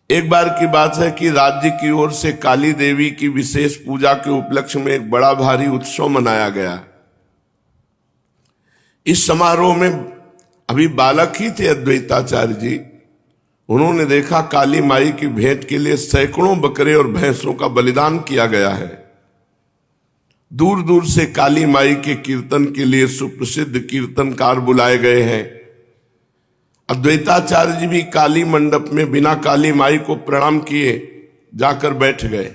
एक बार की बात है कि राज्य की ओर से काली देवी की विशेष पूजा के उपलक्ष्य में एक बड़ा भारी उत्सव मनाया गया। इस समारोह में अभी बालक ही थे अद्वैताचार्य जी। उन्होंने देखा काली माई की भेंट के लिए सैकड़ों बकरे और भैंसों का बलिदान किया गया है। दूर दूर से काली माई के कीर्तन के लिए सुप्रसिद्ध कीर्तनकार बुलाए गए हैं। अद्वैताचार्य जी भी काली मंडप में बिना काली माई को प्रणाम किए जाकर बैठ गए।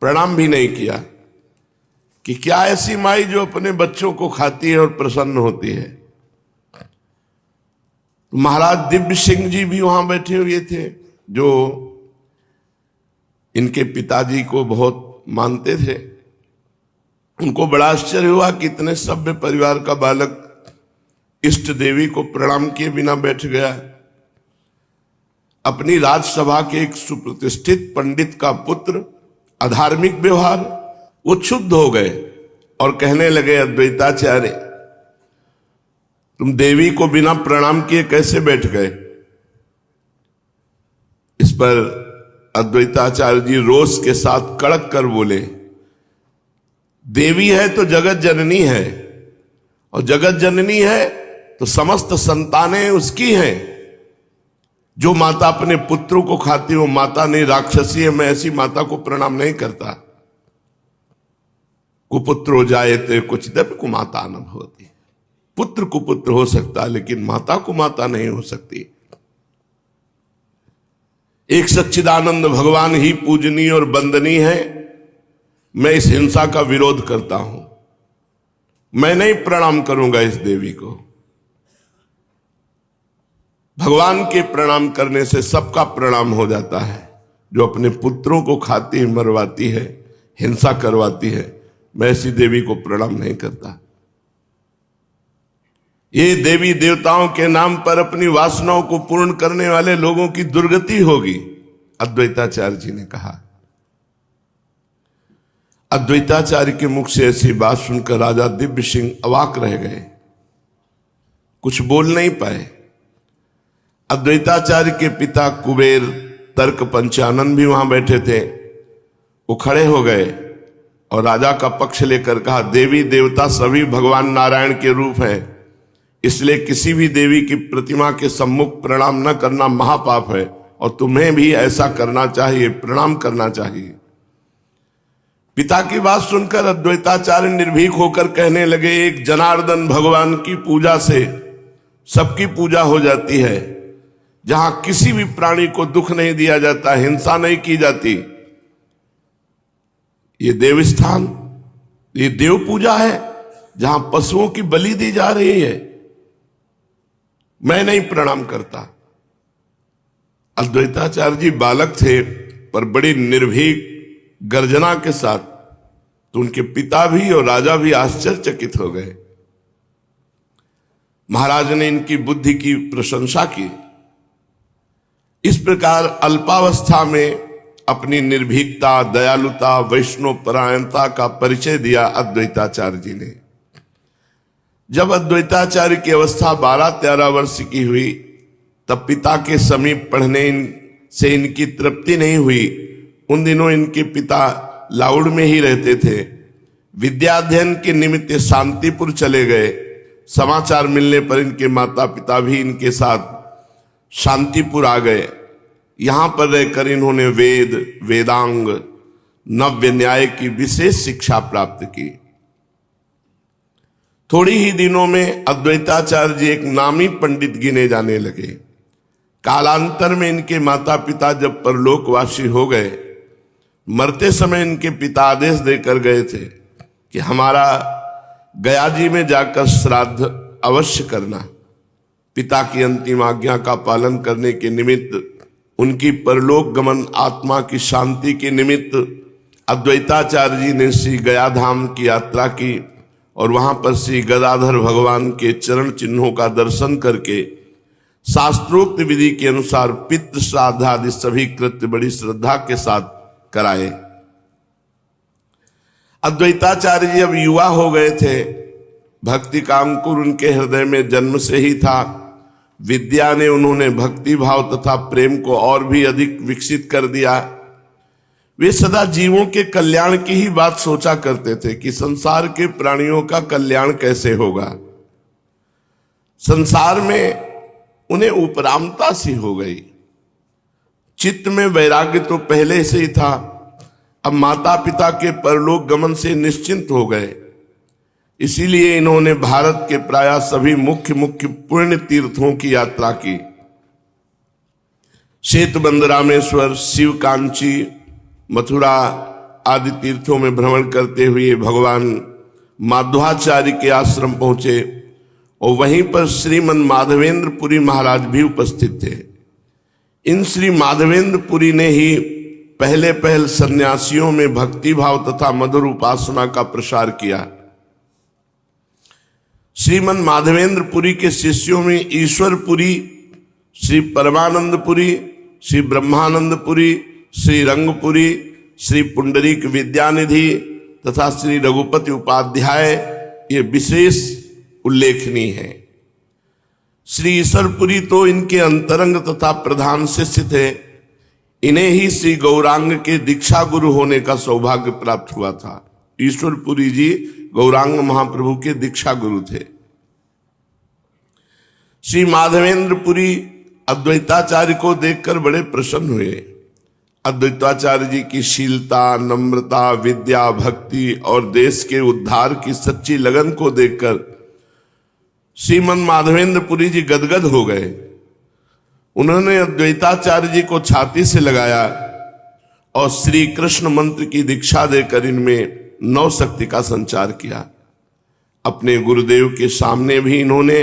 प्रणाम भी नहीं किया कि क्या ऐसी माई जो अपने बच्चों को खाती है और प्रसन्न होती है। महाराज दिव्य सिंह जी भी वहां बैठे हुए थे, जो इनके पिताजी को बहुत मानते थे। उनको बड़ा आश्चर्य हुआ कि इतने सभ्य परिवार का बालक इष्ट देवी को प्रणाम किए बिना बैठ गया। अपनी राजसभा के एक सुप्रतिष्ठित पंडित का पुत्र, अधार्मिक व्यवहार, वो क्षुब्ध हो गए और कहने लगे, अद्वैताचार्य तुम देवी को बिना प्रणाम किए कैसे बैठ गए। इस पर अद्वैताचार्य जी रोष के साथ कड़क कर बोले, देवी है तो जगत जननी है, और जगत जननी है तो समस्त संतानें उसकी हैं। जो माता अपने पुत्रों को खाती हो माता नहीं, राक्षसी है। मैं ऐसी माता को प्रणाम नहीं करता। कुपुत्रो जायते क्वचिदपि कुमाता न भवति। पुत्र कुपुत्र हो सकता है लेकिन माता को माता नहीं हो सकती। एक सच्चिदानंद भगवान ही पूजनीय और वंदनीय है। मैं इस हिंसा का विरोध करता हूं। मैं नहीं प्रणाम करूंगा इस देवी को। भगवान के प्रणाम करने से सबका प्रणाम हो जाता है। जो अपने पुत्रों को खाती मरवाती है, हिंसा करवाती है, मैं ऐसी देवी को प्रणाम नहीं करता। ये देवी देवताओं के नाम पर अपनी वासनाओं को पूर्ण करने वाले लोगों की दुर्गति होगी, अद्वैताचार्य जी ने कहा। अद्वैताचार्य के मुख से ऐसी बात सुनकर राजा दिव्य सिंह अवाक रह गए, कुछ बोल नहीं पाए। अद्वैताचार्य के पिता कुबेर तर्क पंचानन भी वहां बैठे थे। वो खड़े हो गए और राजा का पक्ष लेकर कहा, देवी देवता सभी भगवान नारायण के रूप हैं, इसलिए किसी भी देवी की प्रतिमा के सम्मुख प्रणाम न करना महापाप है, और तुम्हें भी ऐसा करना चाहिए, प्रणाम करना चाहिए। पिता की बात सुनकर अद्वैताचार्य निर्भीक होकर कहने लगे, एक जनार्दन भगवान की पूजा से सबकी पूजा हो जाती है। जहां किसी भी प्राणी को दुख नहीं दिया जाता, हिंसा नहीं की जाती, ये देवस्थान, ये देव पूजा है जहां पशुओं की बलि दी जा रही है। मैं नहीं प्रणाम करता। अद्वैताचार्य जी बालक थे पर बड़ी निर्भीक गर्जना के साथ, तो उनके पिता भी और राजा भी आश्चर्यचकित हो गए। महाराज ने इनकी बुद्धि की प्रशंसा की। इस प्रकार अल्पावस्था में अपनी निर्भीकता, दयालुता, वैष्णव परायणता का परिचय दिया अद्वैताचार्य जी ने। जब अद्वैताचार्य की अवस्था 12-13 वर्ष की हुई, तब पिता के समीप पढ़ने से इनकी तृप्ति नहीं हुई। उन दिनों इनके पिता लाउड में ही रहते थे। विद्याध्ययन के निमित्त शांतिपुर चले गए। समाचार मिलने पर इनके माता पिता भी इनके साथ शांतिपुर आ गए। यहां पर रहकर इन्होंने वेद, वेदांग, नव्य न्याय की विशेष शिक्षा प्राप्त की। थोड़ी ही दिनों में अद्वैताचार्य जी एक नामी पंडित गिने जाने लगे। कालांतर में इनके माता पिता जब परलोकवासी हो गए, मरते समय इनके पिता आदेश देकर गए थे कि हमारा गया जी में जाकर श्राद्ध अवश्य करना। पिता की अंतिम आज्ञा का पालन करने के निमित्त, उनकी परलोक गमन आत्मा की शांति के निमित्त अद्वैताचार्य जी ने श्री गया धाम की यात्रा की और वहां पर श्री गदाधर भगवान के चरण चिन्हों का दर्शन करके शास्त्रोक्त विधि के अनुसार पितृ श्राद्ध आदि सभी कृत्य बड़ी श्रद्धा के साथ कराए। अद्वैताचार्य जी अब युवा हो गए थे। भक्ति का अंकुर उनके हृदय में जन्म से ही था। विद्या ने उन्होंने भक्ति भाव तथा प्रेम को और भी अधिक विकसित कर दिया। वे सदा जीवों के कल्याण की ही बात सोचा करते थे कि संसार के प्राणियों का कल्याण कैसे होगा। संसार में उन्हें उपरामता सी हो गई। चित्त में वैराग्य तो पहले से ही था, अब माता पिता के परलोक गमन से निश्चिंत हो गए। इसीलिए इन्होंने भारत के प्रायः सभी मुख्य मुख्य पुण्य तीर्थों की यात्रा की। सेतुबंध, रामेश्वर, शिव कांची, मथुरा आदि तीर्थों में भ्रमण करते हुए भगवान माधवाचार्य के आश्रम पहुंचे और वहीं पर श्रीमन माधवेंद्र पुरी महाराज भी उपस्थित थे। इन श्री माधवेंद्र पुरी ने ही पहले सन्यासियों में भक्ति भाव तथा मधुर उपासना का प्रसार किया। श्रीमन माधवेंद्र पुरी के शिष्यों में ईश्वर पुरी, श्री परमानंद पुरी, श्री ब्रह्मानंद पुरी, श्री रंगपुरी, श्री पुंडरीक विद्यानिधि तथा श्री रघुपति उपाध्याय ये विशेष उल्लेखनीय है। श्री ईश्वरपुरी तो इनके अंतरंग तथा प्रधान शिष्य थे। इन्हें ही श्री गौरांग के दीक्षा गुरु होने का सौभाग्य प्राप्त हुआ था। ईश्वरपुरी जी गौरांग महाप्रभु के दीक्षा गुरु थे। श्री माधवेंद्र पुरी अद्वैताचार्य को देखकर बड़े प्रसन्न हुए। अद्वैताचार्य जी की शीलता, नम्रता, विद्या, भक्ति और देश के उद्धार की सच्ची लगन को देखकर श्रीमन माधवेंद्र पुरी जी गदगद हो गए। उन्होंने अद्वैताचार्य जी को छाती से लगाया और श्री कृष्ण मंत्र की दीक्षा देकर इनमें नव शक्ति का संचार किया। अपने गुरुदेव के सामने भी इन्होंने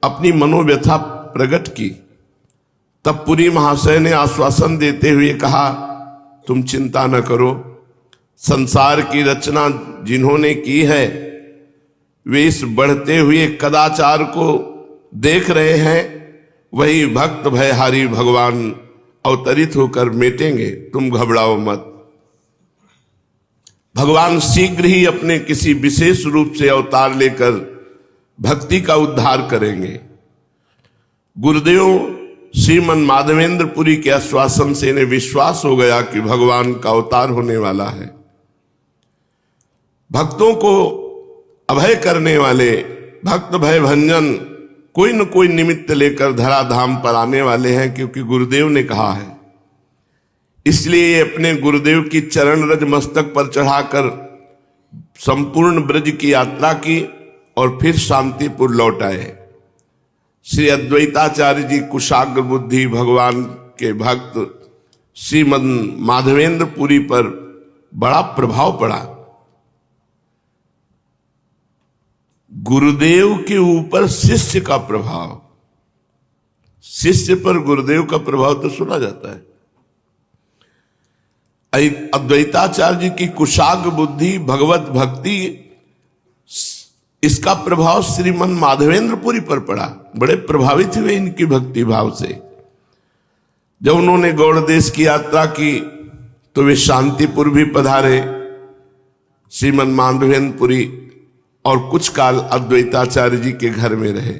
अपनी मनोव्यथा प्रकट की। तब पुरी महाशय ने आश्वासन देते हुए कहा, तुम चिंता न करो, संसार की रचना जिन्होंने की है वे इस बढ़ते हुए कदाचार को देख रहे हैं। वही भक्त भयहारी भगवान अवतरित होकर मिटेंगे, तुम घबराओ मत। भगवान शीघ्र ही अपने किसी विशेष रूप से अवतार लेकर भक्ति का उद्धार करेंगे। गुरुदेव श्रीमन माधवेंद्र पुरी के आश्वासन से इन्हें विश्वास हो गया कि भगवान का अवतार होने वाला है। भक्तों को अभय करने वाले भक्त भय भंजन कोई न कोई निमित्त लेकर धराधाम पर आने वाले हैं, क्योंकि गुरुदेव ने कहा है। इसलिए अपने गुरुदेव की चरण रज मस्तक पर चढ़ाकर संपूर्ण ब्रज की यात्रा की और फिर शांतिपुर लौट आए। श्री अद्वैताचार्य जी कुशाग्र बुद्धि भगवान के भक्त श्रीमद माधवेंद्र पुरी पर बड़ा प्रभाव पड़ा। गुरुदेव के ऊपर शिष्य का प्रभाव, शिष्य पर गुरुदेव का प्रभाव तो सुना जाता है। अद्वैताचार्य जी की कुशाग्र बुद्धि, भगवत भक्ति, इसका प्रभाव श्रीमन माधवेंद्र पुरी पर पड़ा। बड़े प्रभावित हुए इनकी भक्ति भाव से। जब उन्होंने गौड़ देश की यात्रा की तो वे शांतिपुर भी पधारे। श्रीमन माधवेंद्र पुरी और कुछ काल अद्वैताचार्य जी के घर में रहे।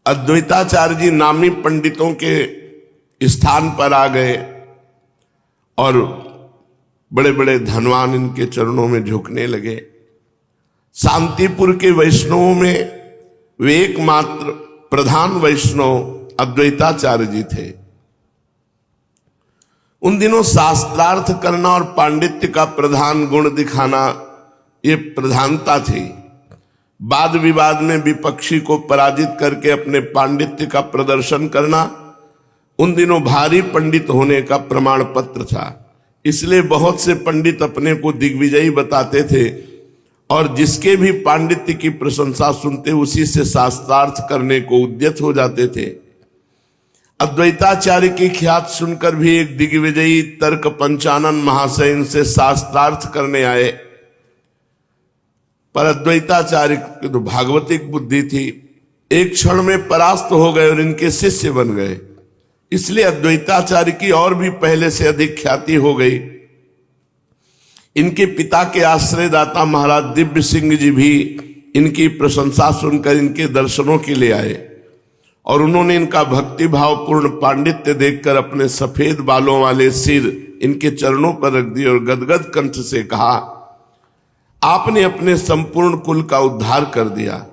अद्वैताचार्य जी नामी पंडितों के स्थान पर आ गए और बड़े बड़े धनवान इनके चरणों में झुकने लगे। शांतिपुर के वैष्णवों में वे एकमात्र प्रधान वैष्णव अद्वैताचार्य जी थे। उन दिनों शास्त्रार्थ करना और पांडित्य का प्रधान गुण दिखाना ये प्रधानता थी। वाद विवाद में विपक्षी को पराजित करके अपने पांडित्य का प्रदर्शन करना उन दिनों भारी पंडित होने का प्रमाण पत्र था। इसलिए बहुत से पंडित अपने को दिग्विजयी बताते थे और जिसके भी पांडित्य की प्रशंसा सुनते उसी से शास्त्रार्थ करने को उद्यत हो जाते थे। अद्वैताचार्य की ख्यात सुनकर भी एक दिग्विजयी तर्क पंचानन महाशय इनसे शास्त्रार्थ करने आए, पर अद्वैताचार्य की तो भागवतिक बुद्धि थी, एक क्षण में परास्त हो गए और इनके शिष्य बन गए। इसलिए अद्वैताचार्य की और भी पहले से अधिक ख्याति हो गई। इनके पिता के आश्रयदाता महाराज दिव्य सिंह जी भी इनकी प्रशंसा सुनकर इनके दर्शनों के लिए आए और उन्होंने इनका भक्ति भावपूर्ण पांडित्य देखकर अपने सफेद बालों वाले सिर इनके चरणों पर रख दिए और गदगद कंठ से कहा, आपने अपने संपूर्ण कुल का उद्धार कर दिया,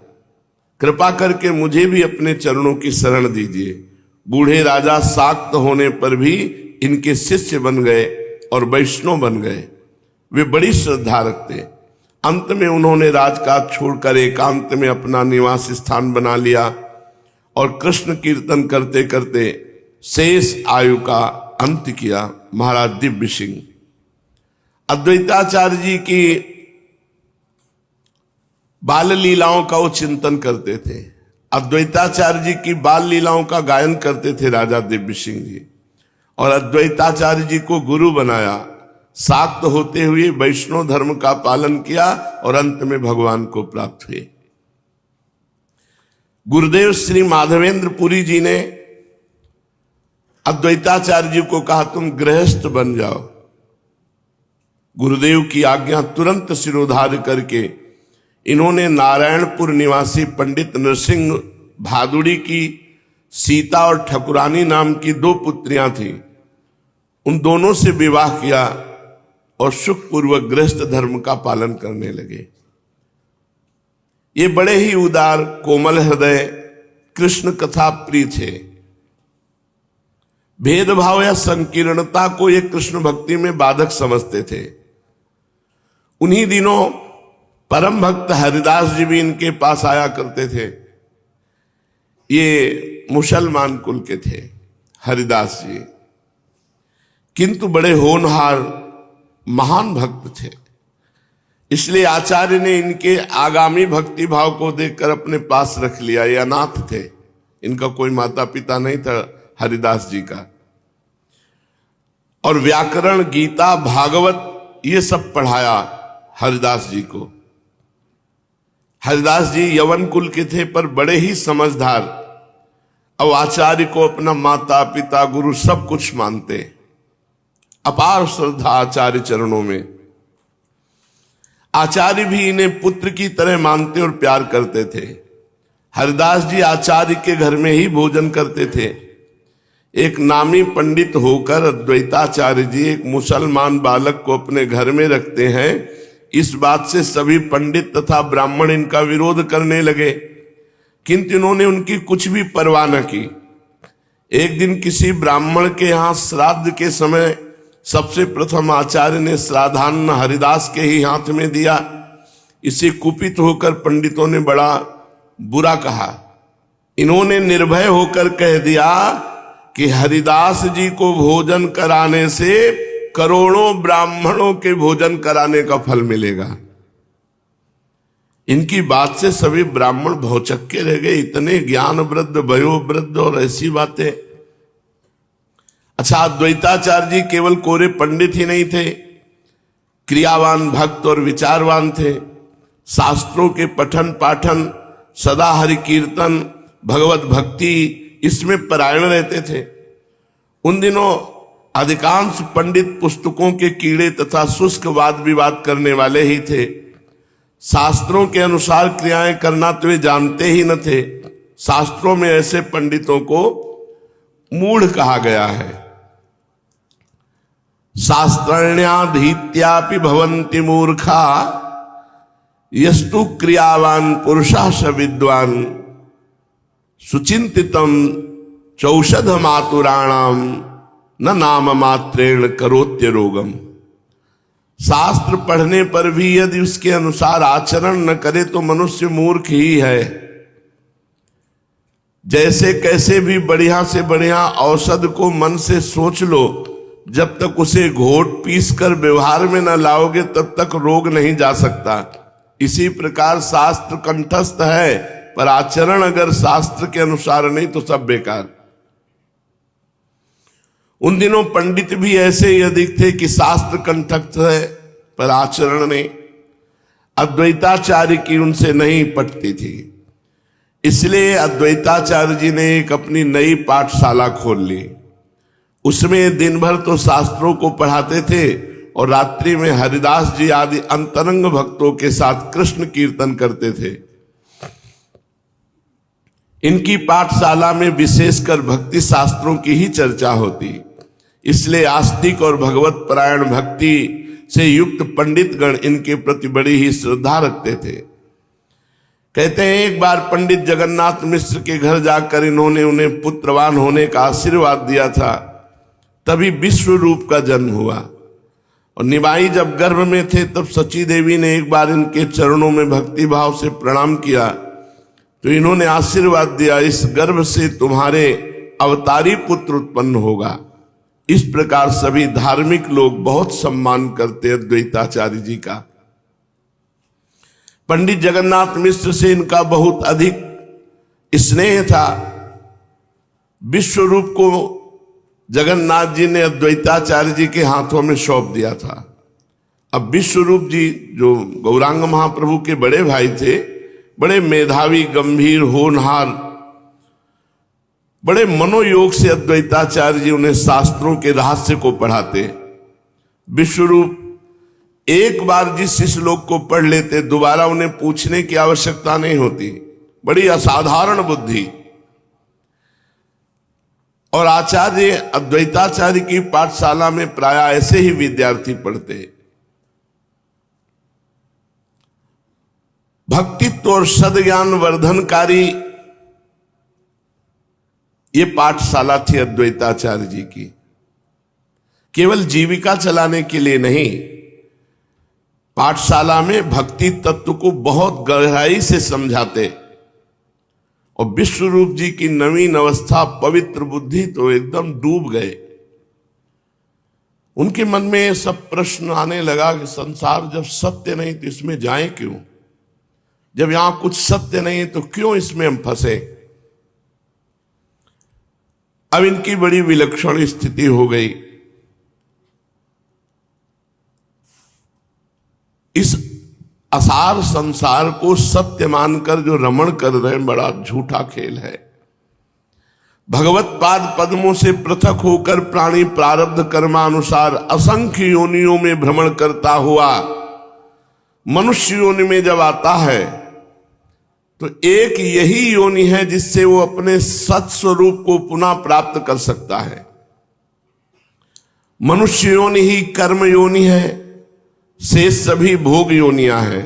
कृपा करके मुझे भी अपने चरणों की शरण दीजिए। बूढ़े राजा शाक्त होने पर भी इनके शिष्य बन गए और वैष्णव बन गए। वे बड़ी श्रद्धा रखते। अंत में उन्होंने राजकाज छोड़कर एकांत में अपना निवास स्थान बना लिया और कृष्ण कीर्तन करते करते शेष आयु का अंत किया। महाराज दिव्य सिंह अद्वैताचार्य जी की बाल लीलाओं का वो चिंतन करते थे। अद्वैताचार्य जी की बाल लीलाओं का गायन करते थे राजा दिव्य सिंह जी, और अद्वैताचार्य जी को गुरु बनाया। शाक्त होते हुए वैष्णव धर्म का पालन किया और अंत में भगवान को प्राप्त हुए। गुरुदेव श्री माधवेंद्र पुरी जी ने अद्वैताचार्य जी को कहा, तुम गृहस्थ बन जाओ। गुरुदेव की आज्ञा तुरंत सिरोधार्य करके इन्होंने नारायणपुर निवासी पंडित नरसिंह भादुड़ी की सीता और ठकुरानी नाम की 2 पुत्रियां थीं, उन दोनों से विवाह किया और सुखपूर्वक गृहस्थ धर्म का पालन करने लगे। ये बड़े ही उदार, कोमल हृदय, कृष्ण कथा प्रिय थे। भेदभाव या संकीर्णता को ये कृष्ण भक्ति में बाधक समझते थे। उन्हीं दिनों परम भक्त हरिदास जी भी इनके पास आया करते थे। ये मुसलमान कुल के थे हरिदास जी, किंतु बड़े होनहार महान भक्त थे। इसलिए आचार्य ने इनके आगामी भक्ति भाव को देखकर अपने पास रख लिया। ये अनाथ थे, इनका कोई माता पिता नहीं था हरिदास जी का। और व्याकरण, गीता, भागवत ये सब पढ़ाया हरिदास जी को। हरिदास जी यवन कुल के थे पर बड़े ही समझदार। अब आचार्य को अपना माता पिता गुरु सब कुछ मानते। अपार श्रद्धा आचार्य चरणों में। आचार्य भी इन्हें पुत्र की तरह मानते और प्यार करते थे। हरिदास जी आचार्य के घर में ही भोजन करते थे। एक नामी पंडित होकर अद्वैताचार्य जी एक मुसलमान बालक को अपने घर में रखते हैं, इस बात से सभी पंडित तथा ब्राह्मण इनका विरोध करने लगे, किंतु इन्होंने उनकी कुछ भी परवाह न की। एक दिन किसी ब्राह्मण के यहां श्राद्ध के समय सबसे प्रथम आचार्य ने श्राद्धान्न हरिदास के ही हाथ में दिया। इसे कुपित होकर पंडितों ने बड़ा बुरा कहा। इन्होंने निर्भय होकर कह दिया कि हरिदास जी को भोजन कराने से करोड़ों ब्राह्मणों के भोजन कराने का फल मिलेगा। इनकी बात से सभी ब्राह्मण भौचक्के रह गए। इतने ज्ञान वृद्ध, वयोवृद्ध और ऐसी बातें। अच्छा, अद्वैताचार्य जी केवल कोरे पंडित ही नहीं थे, क्रियावान भक्त और विचारवान थे। शास्त्रों के पठन पाठन, सदा हरि कीर्तन, भगवत भक्ति, इसमें परायण रहते थे। उन दिनों अधिकांश पंडित पुस्तकों के कीड़े तथा शुष्क वाद विवाद करने वाले ही थे। शास्त्रों के अनुसार क्रियाएं करना तो वे जानते ही न थे। शास्त्रों में ऐसे पंडितों को मूढ़ कहा गया है। शास्त्रण्याधीत्यापि भवन्ति मूर्खा यस्तु क्रियावान पुरुषः स विद्वान सुचिंतितम चौषध मातुराणाम न नाम मात्रेण करोत्य रोगम। शास्त्र पढ़ने पर भी यदि उसके अनुसार आचरण न करे तो मनुष्य मूर्ख ही है। जैसे कैसे भी बढ़िया से बढ़िया औषध को मन से सोच लो, जब तक उसे घोट पीस कर व्यवहार में न लाओगे तब तक रोग नहीं जा सकता। इसी प्रकार शास्त्र कंठस्थ है, पर आचरण अगर शास्त्र के अनुसार नहीं तो सब बेकार। उन दिनों पंडित भी ऐसे ही अधिक थे कि शास्त्र कंठस्थ है पर आचरण नहीं। अद्वैताचार्य की उनसे नहीं पटती थी, इसलिए अद्वैताचार्य जी ने एक अपनी नई पाठशाला खोल ली। उसमें दिन भर तो शास्त्रों को पढ़ाते थे और रात्रि में हरिदास जी आदि अंतरंग भक्तों के साथ कृष्ण कीर्तन करते थे। इनकी पाठशाला में विशेषकर भक्ति शास्त्रों की ही चर्चा होती, इसलिए आस्तिक और भगवत परायण भक्ति से युक्त पंडित गण इनके प्रति बड़ी ही श्रद्धा रखते थे। कहते हैं एक बार पंडित जगन्नाथ मिश्र के घर जाकर इन्होंने उन्हें पुत्रवान होने का आशीर्वाद दिया था, तभी विश्व रूप का जन्म हुआ। और निमाई जब गर्भ में थे तब सची देवी ने एक बार इनके चरणों में भक्ति भाव से प्रणाम किया तो इन्होंने आशीर्वाद दिया, इस गर्भ से तुम्हारे अवतारी पुत्र उत्पन्न होगा। इस प्रकार सभी धार्मिक लोग बहुत सम्मान करते अद्वैताचार्य जी का। पंडित जगन्नाथ मिश्र से इनका बहुत अधिक स्नेह था। विश्व रूप को जगन्नाथ जी ने अद्वैताचार्य जी के हाथों में सौंप दिया था। अब विश्व रूप जी जो गौरांग महाप्रभु के बड़े भाई थे, बड़े मेधावी, गंभीर, होनहार, बड़े मनोयोग से अद्वैताचार्य जी उन्हें शास्त्रों के रहस्य को पढ़ाते। विश्वरूप एक बार जिस श्लोक को पढ़ लेते दोबारा उन्हें पूछने की आवश्यकता नहीं होती। बड़ी असाधारण बुद्धि। और आचार्य अद्वैताचार्य की पाठशाला में प्रायः ऐसे ही विद्यार्थी पढ़ते। भक्तित्व और सद्ज्ञान वर्धनकारी ये पाठशाला थी अद्वैताचार्य जी की। केवल जीविका चलाने के लिए नहीं, पाठशाला में भक्ति तत्व को बहुत गहराई से समझाते। और विश्वरूप जी की नवीन अवस्था, पवित्र बुद्धि तो एकदम डूब गए। उनके मन में सब प्रश्न आने लगा कि संसार जब सत्य नहीं तो इसमें जाएं क्यों? जब यहां कुछ सत्य नहीं तो क्यों इसमें हम फंसे? अब इनकी बड़ी विलक्षण स्थिति हो गई। इस असार संसार को सत्य मानकर जो रमण कर रहे हैं, बड़ा झूठा खेल है। भगवत पाद पद्मों से पृथक होकर प्राणी प्रारब्ध कर्मानुसार असंख्य योनियों में भ्रमण करता हुआ मनुष्य योनि में जब आता है तो एक यही योनि है जिससे वो अपने सत स्वरूप को पुनः प्राप्त कर सकता है। मनुष्य योनि ही कर्म योनि है, शेष सभी भोग योनियां हैं।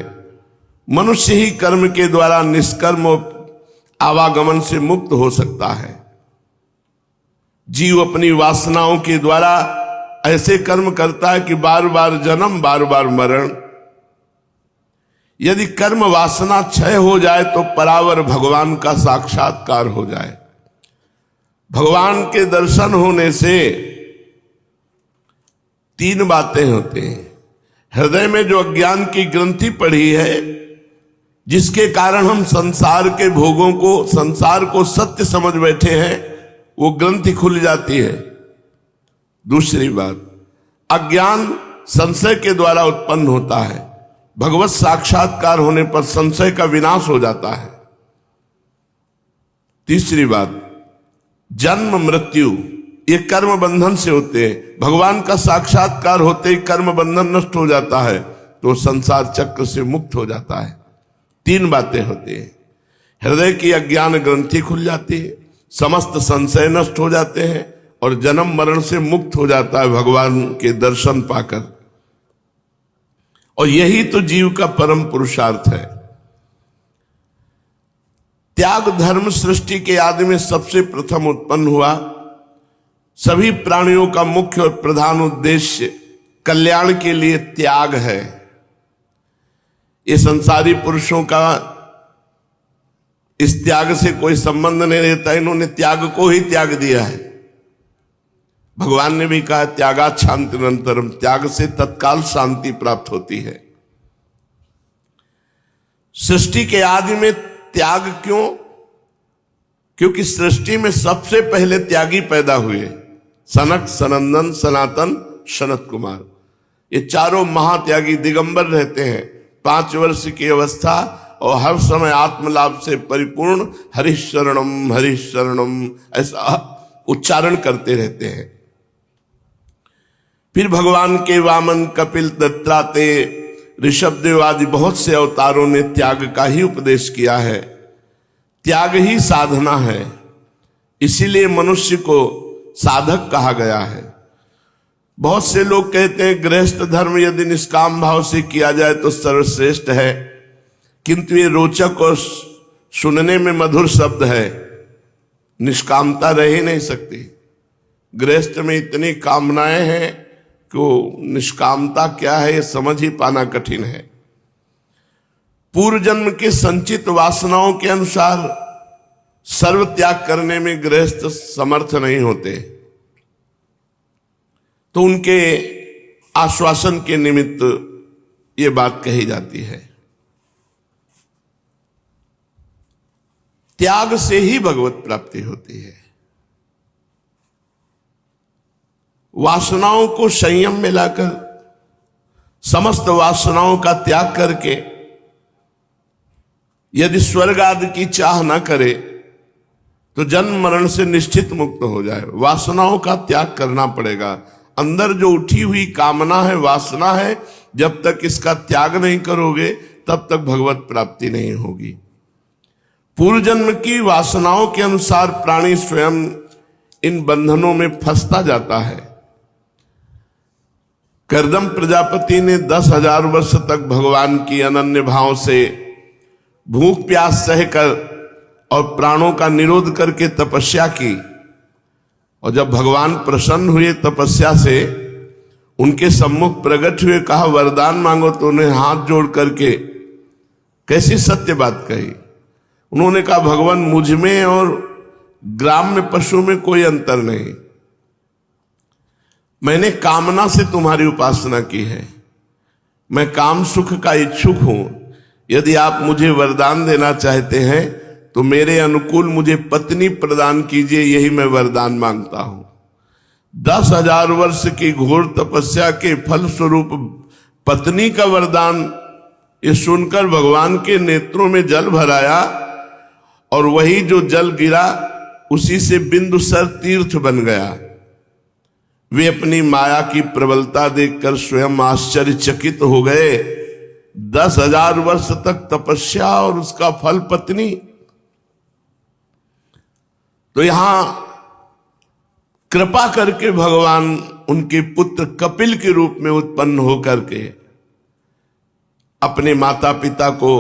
मनुष्य ही कर्म के द्वारा निष्कर्म आवागमन से मुक्त हो सकता है। जीव अपनी वासनाओं के द्वारा ऐसे कर्म करता है कि बार बार जन्म, बार बार मरण। यदि कर्म वासना क्षय हो जाए तो परावर भगवान का साक्षात्कार हो जाए। भगवान के दर्शन होने से तीन बातें होती हैं। हृदय में जो अज्ञान की ग्रंथि पड़ी है, जिसके कारण हम संसार के भोगों को, संसार को सत्य समझ बैठे हैं, वो ग्रंथि खुल जाती है। दूसरी बात, अज्ञान संशय के द्वारा उत्पन्न होता है। भगवत साक्षात्कार होने पर संशय का विनाश हो जाता है। तीसरी बात, जन्म मृत्यु ये कर्म बंधन से होते हैं। भगवान का साक्षात्कार होते ही कर्म बंधन नष्ट हो जाता है तो संसार चक्र से मुक्त हो जाता है। तीन बातें होती हैं। हृदय की अज्ञान ग्रंथि खुल जाती है, समस्त संशय नष्ट हो जाते हैं और जन्म मरण से मुक्त हो जाता है भगवान के दर्शन पाकर। और यही तो जीव का परम पुरुषार्थ है। त्याग धर्म सृष्टि के आदि में सबसे प्रथम उत्पन्न हुआ। सभी प्राणियों का मुख्य और प्रधान उद्देश्य कल्याण के लिए त्याग है। ये संसारी पुरुषों का इस त्याग से कोई संबंध नहीं रहता। इन्होंने त्याग को ही त्याग दिया है। भगवान ने भी कहा त्यागात् शान्तिरनन्तरम्, त्याग से तत्काल शांति प्राप्त होती है। सृष्टि के आदि में त्याग क्यों? क्योंकि सृष्टि में सबसे पहले त्यागी पैदा हुए। सनक, सनंदन, सनातन, सनत कुमार, ये चारों महात्यागी दिगंबर रहते हैं। 5 वर्ष की अवस्था और हर समय आत्मलाभ से परिपूर्ण हरिशरणम हरिशरणम ऐसा उच्चारण करते रहते हैं। फिर भगवान के वामन, कपिल, दत्तात्रेय, ऋषभदेव आदि बहुत से अवतारों ने त्याग का ही उपदेश किया है। त्याग ही साधना है, इसीलिए मनुष्य को साधक कहा गया है। बहुत से लोग कहते हैं गृहस्थ धर्म यदि निष्काम भाव से किया जाए तो सर्वश्रेष्ठ है, किंतु ये रोचक और सुनने में मधुर शब्द है। निष्कामता रह ही नहीं सकती। गृहस्थ में इतनी कामनाएं हैं कि निष्कामता क्या है ये समझ ही पाना कठिन है। पूर्व जन्म के संचित वासनाओं के अनुसार सर्व त्याग करने में गृहस्थ समर्थ नहीं होते, तो उनके आश्वासन के निमित्त ये बात कही जाती है। त्याग से ही भगवत प्राप्ति होती है। वासनाओं को संयम में लाकर, समस्त वासनाओं का त्याग करके यदि स्वर्ग आदि की चाह न करे तो जन्म मरण से निश्चित मुक्त हो जाए। वासनाओं का त्याग करना पड़ेगा। अंदर जो उठी हुई कामना है, वासना है, जब तक इसका त्याग नहीं करोगे तब तक भगवत प्राप्ति नहीं होगी। पूर्व जन्म की वासनाओं के अनुसार प्राणी स्वयं इन बंधनों में फंसता जाता है। कर्दम प्रजापति ने 10,000 वर्ष तक भगवान की अनन्य भाव से भूख प्यास सहकर और प्राणों का निरोध करके तपस्या की, और जब भगवान प्रसन्न हुए तपस्या से, उनके सम्मुख प्रकट हुए, कहा वरदान मांगो, तो उन्हें हाथ जोड़ करके कैसी सत्य बात कही। उन्होंने कहा भगवान मुझ में और ग्राम्य पशु में कोई अंतर नहीं, मैंने कामना से तुम्हारी उपासना की है, मैं काम सुख का इच्छुक हूं। यदि आप मुझे वरदान देना चाहते हैं तो मेरे अनुकूल मुझे पत्नी प्रदान कीजिए, यही मैं वरदान मांगता हूं। 10,000 वर्ष की घोर तपस्या के फल स्वरूप पत्नी का वरदान, ये सुनकर भगवान के नेत्रों में जल भर आया, और वही जो जल गिरा उसी से बिंदुसर तीर्थ बन गया। वे अपनी माया की प्रबलता देखकर स्वयं आश्चर्यचकित हो गए। 10,000 वर्ष तक तपस्या और उसका फल पत्नी। तो यहां कृपा करके भगवान उनके पुत्र कपिल के रूप में उत्पन्न होकर के अपने माता पिता को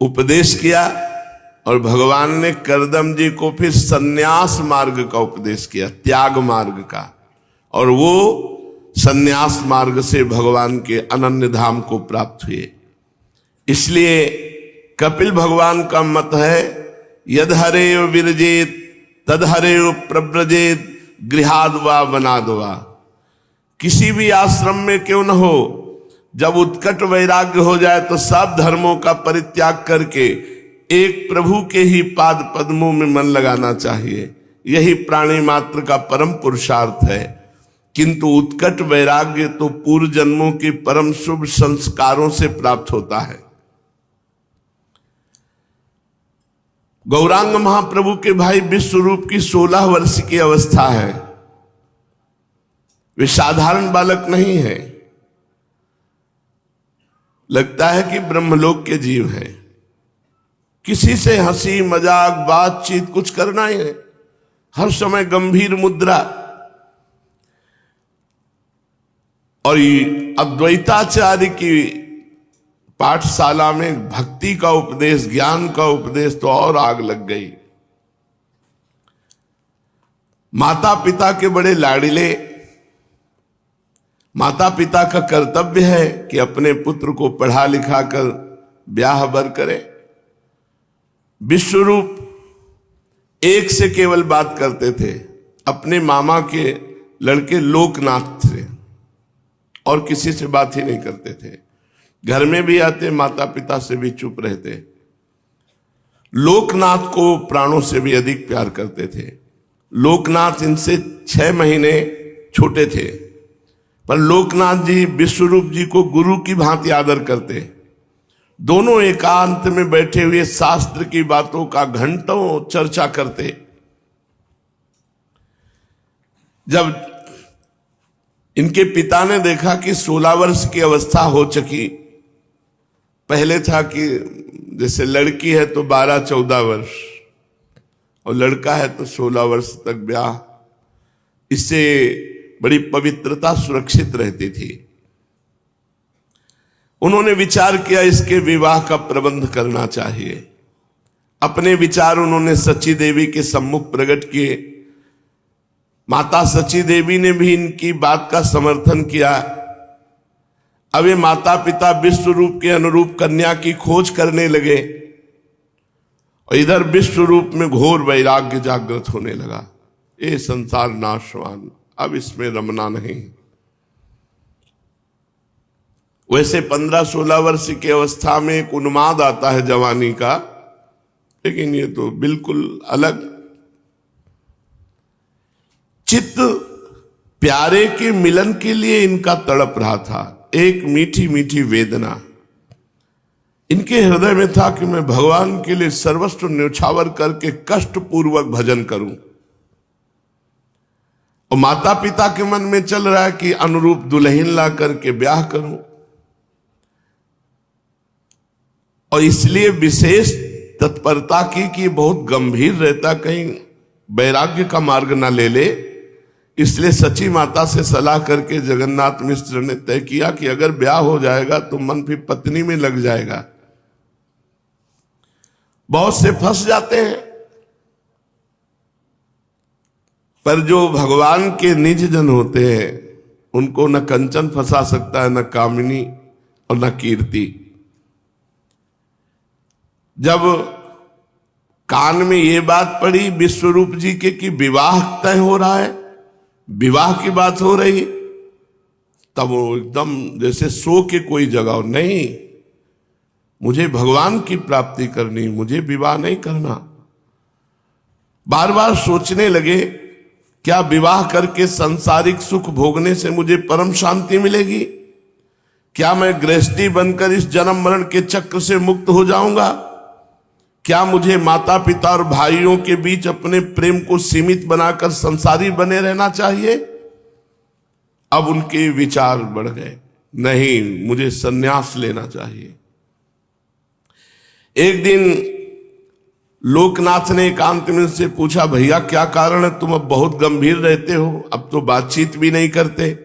उपदेश किया, और भगवान ने कर्दम जी को फिर सन्यास मार्ग का उपदेश किया, त्याग मार्ग का, और वो सन्यास मार्ग से भगवान के अनन्य धाम को प्राप्त हुए। इसलिए कपिल भगवान का मत है, यद हरे विरजेत तद हरे प्रव्रजेत गृहाद वा वनाद वा। किसी भी आश्रम में क्यों न हो, जब उत्कट वैराग्य हो जाए तो सब धर्मों का परित्याग करके एक प्रभु के ही पाद पद्मों में मन लगाना चाहिए। यही प्राणी मात्र का परम पुरुषार्थ है। किंतु उत्कट वैराग्य तो पूर्व जन्मों के परम शुभ संस्कारों से प्राप्त होता है। गौरांग महाप्रभु के भाई विश्वरूप की 16 वर्ष की अवस्था है। वे साधारण बालक नहीं है, लगता है कि ब्रह्मलोक के जीव हैं। किसी से हंसी मजाक बातचीत कुछ करना ही है, हर समय गंभीर मुद्रा। और अद्वैताचार्य की पाठशाला में भक्ति का उपदेश, ज्ञान का उपदेश तो और आग लग गई। माता पिता के बड़े लाडिले। माता पिता का कर्तव्य है कि अपने पुत्र को पढ़ा लिखा कर ब्याह बर करे। विश्वरूप एक से केवल बात करते थे, अपने मामा के लड़के लोकनाथ थे, और किसी से बात ही नहीं करते थे। घर में भी आते, माता पिता से भी चुप रहते। लोकनाथ को प्राणों से भी अधिक प्यार करते थे। लोकनाथ इनसे 6 महीने छोटे थे, पर लोकनाथ जी विश्वरूप जी को गुरु की भांति आदर करते। दोनों एकांत में बैठे हुए शास्त्र की बातों का घंटों चर्चा करते। जब इनके पिता ने देखा कि 16 वर्ष की अवस्था हो चुकी, पहले था कि जैसे लड़की है तो 12-14 वर्ष, और लड़का है तो 16 वर्ष तक ब्याह, इससे बड़ी पवित्रता सुरक्षित रहती थी। उन्होंने विचार किया इसके विवाह का प्रबंध करना चाहिए। अपने विचार उन्होंने सची देवी के सम्मुख प्रकट किए। माता सची देवी ने भी इनकी बात का समर्थन किया। अब ये माता पिता विश्व रूप के अनुरूप कन्या की खोज करने लगे और इधर विश्व रूप में घोर वैराग्य जागृत होने लगा। ये संसार नाशवान, अब इसमें रमना नहीं। वैसे 15-16 वर्ष की अवस्था में एक उन्माद आता है जवानी का, लेकिन ये तो बिल्कुल अलग। चित्त प्यारे के मिलन के लिए इनका तड़प रहा था। एक मीठी मीठी वेदना इनके हृदय में था कि मैं भगवान के लिए सर्वस्व न्यौछावर करके कष्ट पूर्वक भजन करूं। और माता पिता के मन में चल रहा है कि अनुरूप दुल्हन ला करके ब्याह करूं। और इसलिए विशेष तत्परता की कि बहुत गंभीर रहता, कहीं वैराग्य का मार्ग ना ले ले। इसलिए सची माता से सलाह करके जगन्नाथ मिश्र ने तय किया कि अगर ब्याह हो जाएगा तो मन फिर पत्नी में लग जाएगा। बहुत से फंस जाते हैं, पर जो भगवान के निज जन होते हैं उनको न कंचन फंसा सकता है, न कामिनी और न कीर्ति। जब कान में ये बात पड़ी विश्वरूप जी के कि विवाह तय हो रहा है, विवाह की बात हो रही, तब वो एकदम जैसे सो के कोई जगह नहीं, मुझे भगवान की प्राप्ति करनी, मुझे विवाह नहीं करना। बार बार सोचने लगे क्या विवाह करके सांसारिक सुख भोगने से मुझे परम शांति मिलेगी? क्या मैं गृहस्थी बनकर इस जन्म मरण के चक्र से मुक्त हो जाऊंगा? क्या मुझे माता पिता और भाइयों के बीच अपने प्रेम को सीमित बनाकर संसारी बने रहना चाहिए? अब उनके विचार बढ़ गए, नहीं, मुझे संन्यास लेना चाहिए। एक दिन लोकनाथ ने एकांत में से पूछा, भैया क्या कारण है, तुम अब बहुत गंभीर रहते हो, अब तो बातचीत भी नहीं करते।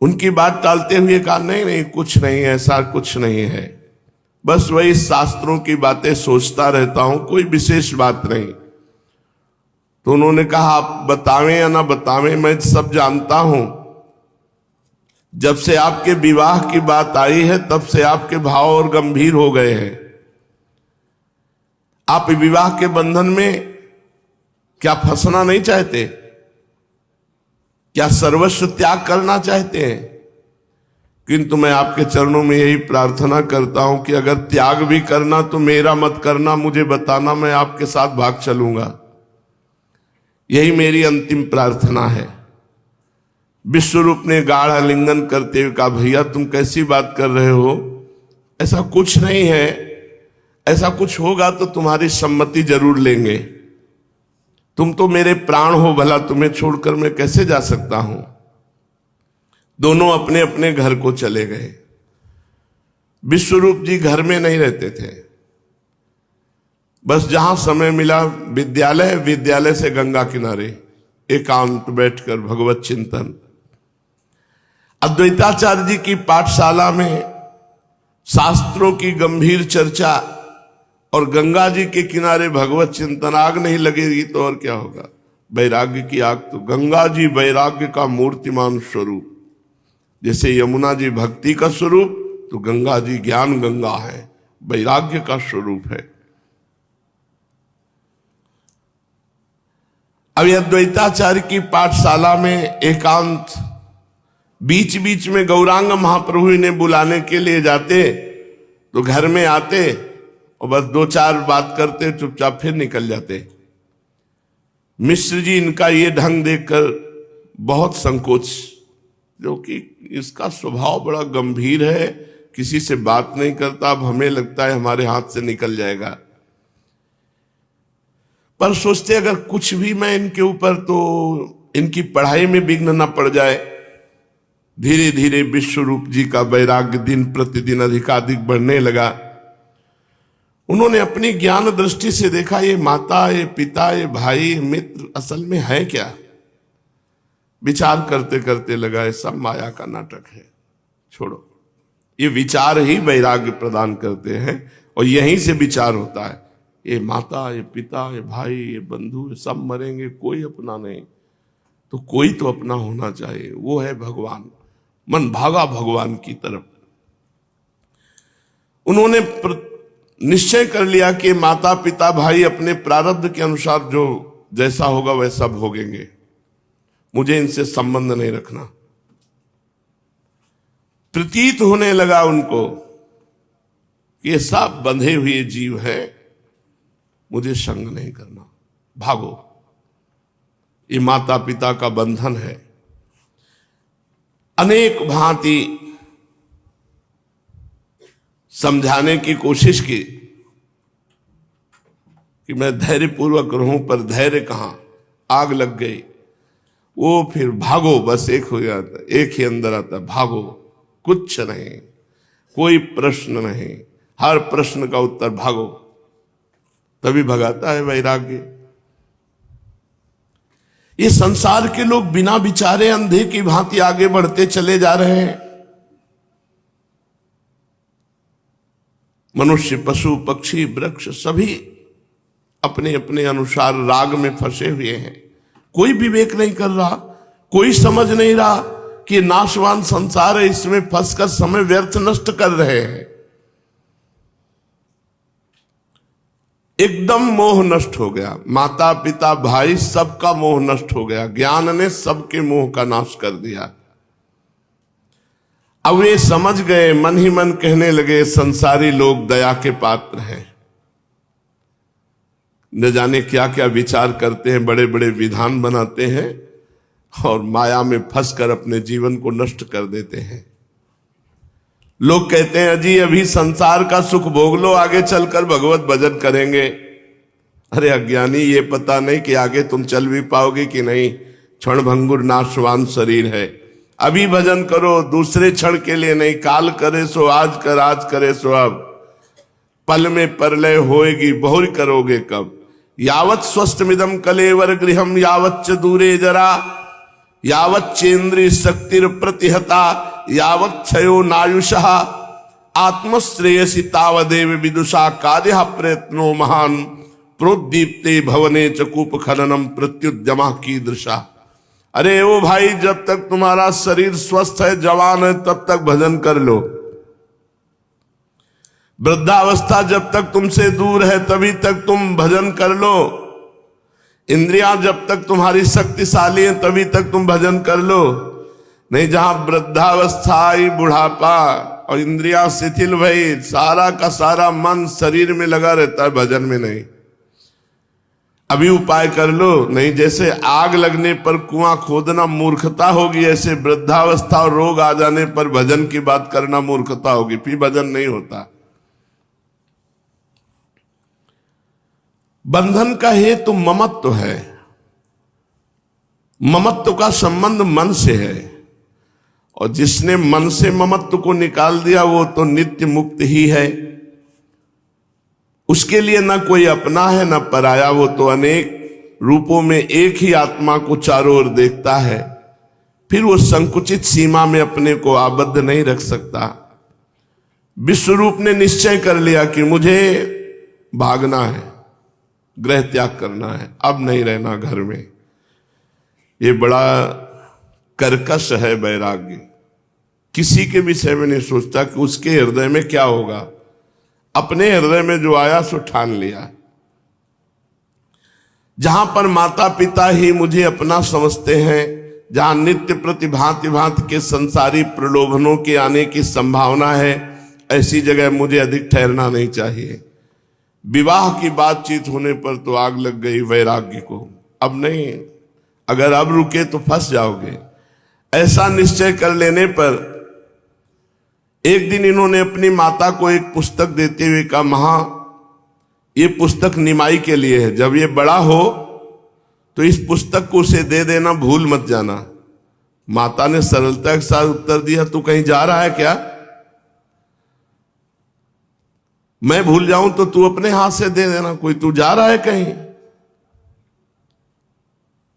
उनकी बात टालते हुए कहा, नहीं नहीं कुछ नहीं, ऐसा कुछ नहीं है, बस वही शास्त्रों की बातें सोचता रहता हूं, कोई विशेष बात नहीं। तो उन्होंने कहा, आप बतावें या ना बतावें मैं सब जानता हूं। जब से आपके विवाह की बात आई है तब से आपके भाव और गंभीर हो गए हैं। आप विवाह के बंधन में क्या फंसना नहीं चाहते? क्या सर्वस्व त्याग करना चाहते हैं? किंतु मैं आपके चरणों में यही प्रार्थना करता हूं कि अगर त्याग भी करना तो मेरा मत करना, मुझे बताना, मैं आपके साथ भाग चलूंगा। यही मेरी अंतिम प्रार्थना है। विश्वरूप ने गाढ़ आलिंगन करते हुए कहा, भैया तुम कैसी बात कर रहे हो, ऐसा कुछ नहीं है, ऐसा कुछ होगा तो तुम्हारी सम्मति जरूर लेंगे। तुम तो मेरे प्राण हो, भला तुम्हें छोड़कर मैं कैसे जा सकता हूं। दोनों अपने अपने घर को चले गए। विश्वरूप जी घर में नहीं रहते थे, बस जहां समय मिला विद्यालय, विद्यालय से गंगा किनारे एकांत बैठकर भगवत चिंतन। अद्वैताचार्य जी की पाठशाला में शास्त्रों की गंभीर चर्चा और गंगा जी के किनारे भगवत चिंतन। आग नहीं लगेगी तो और क्या होगा? वैराग्य की आग। तो गंगा जी वैराग्य का मूर्तिमान स्वरूप, जैसे यमुना जी भक्ति का स्वरूप, तो गंगा जी ज्ञान गंगा है, वैराग्य का स्वरूप है। अब अद्वैताचार्य की पाठशाला में एकांत, बीच बीच में गौरांग महाप्रभु ने बुलाने के लिए जाते तो घर में आते और बस 2-4 बात करते, चुपचाप फिर निकल जाते। मिश्र जी इनका ये ढंग देखकर बहुत संकोच, जो कि इसका स्वभाव बड़ा गंभीर है, किसी से बात नहीं करता, अब हमें लगता है हमारे हाथ से निकल जाएगा। पर सोचते अगर कुछ भी मैं इनके ऊपर, तो इनकी पढ़ाई में विघ्न न पड़ जाए। धीरे धीरे विश्वरूप जी का वैराग्य दिन प्रतिदिन अधिकाधिक बढ़ने लगा। उन्होंने अपनी ज्ञान दृष्टि से देखा, ये माता, ये पिता, ये भाई, ये मित्र असल में है क्या। विचार करते करते लगा ये सब माया का नाटक है, छोड़ो। ये विचार ही वैराग्य प्रदान करते हैं और यहीं से विचार होता है। ये माता, ये पिता, ये भाई, ये बंधु, ये सब मरेंगे, कोई अपना नहीं, तो कोई तो अपना होना चाहिए, वो है भगवान। मन भागा भगवान की तरफ। उन्होंने निश्चय कर लिया कि माता पिता भाई अपने प्रारब्ध के अनुसार जो जैसा होगा वैसा भोगेंगे, मुझे इनसे संबंध नहीं रखना। प्रतीत होने लगा उनको कि ये सब बंधे हुए जीव है, मुझे संग नहीं करना, भागो। ये माता पिता का बंधन है। अनेक भांति समझाने की कोशिश की कि मैं धैर्यपूर्वक रहूं, पर धैर्य कहां, आग लग गई। वो फिर भागो, बस एक हो जाता, एक ही अंदर आता, भागो, कुछ नहीं, कोई प्रश्न नहीं, हर प्रश्न का उत्तर भागो। तभी भगाता है वैराग्य। ये संसार के लोग बिना विचारे अंधे की भांति आगे बढ़ते चले जा रहे हैं। मनुष्य, पशु, पक्षी, वृक्ष सभी अपने अपने अनुसार राग में फंसे हुए हैं। कोई विवेक नहीं कर रहा, कोई समझ नहीं रहा कि नाशवान संसार है, इसमें फंसकर समय व्यर्थ नष्ट कर रहे हैं। एकदम मोह नष्ट हो गया। माता पिता भाई सबका मोह नष्ट हो गया। ज्ञान ने सबके मोह का नाश कर दिया। अब वे समझ गए, मन ही मन कहने लगे संसारी लोग दया के पात्र हैं। न जाने क्या क्या विचार करते हैं, बड़े बड़े विधान बनाते हैं और माया में फंसकर अपने जीवन को नष्ट कर देते हैं। लोग कहते हैं अजी अभी संसार का सुख भोग लो, आगे चलकर भगवत भजन करेंगे। अरे अज्ञानी, ये पता नहीं कि आगे तुम चल भी पाओगे कि नहीं। क्षण भंगुर नाशवान शरीर है। अभी भजन करो, दूसरे क्षण के लिए नहीं। काल करे सो आज कर, आज करे सो अब। पल में परलय होएगी, बहुरी करोगे कब। यावत स्वस्थमिदम कलेवर गृहम, यावत च दूरे जरा, यावत चेन्द्रिय शक्तिर प्रतिहता, यावत क्षयो नायुषः, आत्मश्रेयसी तावदेव विदुषा, कार्य प्रयत्नो महान, प्रोद्दीप्ते भवने चकूप खननम प्रत्युद्यमा की दृशा। अरे ओ भाई, जब तक तुम्हारा शरीर स्वस्थ है, जवान है, तब तक भजन कर लो। वृद्धावस्था जब तक तुमसे दूर है, तभी तक तुम भजन कर लो। इंद्रियां जब तक तुम्हारी शक्तिशाली हैं, तभी तक तुम भजन कर लो। नहीं, जहां वृद्धावस्था आई, बुढ़ापा और इंद्रियां शिथिल भई, सारा का सारा मन शरीर में लगा रहता है, भजन में नहीं। अभी उपाय कर लो। नहीं, जैसे आग लगने पर कुआं खोदना मूर्खता होगी, ऐसे वृद्धावस्था और रोग आ जाने पर भजन की बात करना मूर्खता होगी, फिर भजन नहीं होता। बंधन का हेतु ममत्व है। ममत्व का संबंध मन से है, और जिसने मन से ममत्व को निकाल दिया वो तो नित्य मुक्त ही है। उसके लिए न कोई अपना है न पराया, वो तो अनेक रूपों में एक ही आत्मा को चारों ओर देखता है। फिर वो संकुचित सीमा में अपने को आबद्ध नहीं रख सकता। विश्वरूप ने निश्चय कर लिया कि मुझे भागना है, गृह त्याग करना है, अब नहीं रहना घर में। ये बड़ा कर्कश है वैराग्य। किसी के विषय में नहीं सोचता कि उसके हृदय में क्या होगा। अपने हृदय में जो आया सो ठान लिया। जहां पर माता पिता ही मुझे अपना समझते हैं, जहां नित्य प्रति भांति भांति के संसारी प्रलोभनों के आने की संभावना है, ऐसी जगह मुझे अधिक ठहरना नहीं चाहिए। विवाह की बातचीत होने पर तो आग लग गई वैराग्य को। अब नहीं, अगर अब रुके तो फंस जाओगे। ऐसा निश्चय कर लेने पर एक दिन इन्होंने अपनी माता को एक पुस्तक देते हुए कहा, मां, ये पुस्तक निमाई के लिए है, जब ये बड़ा हो तो इस पुस्तक को उसे दे देना, भूल मत जाना। माता ने सरलता के साथ उत्तर दिया, तू कहीं जा रहा है क्या? मैं भूल जाऊं तो तू अपने हाथ से दे देना, कोई तू जा रहा है कहीं,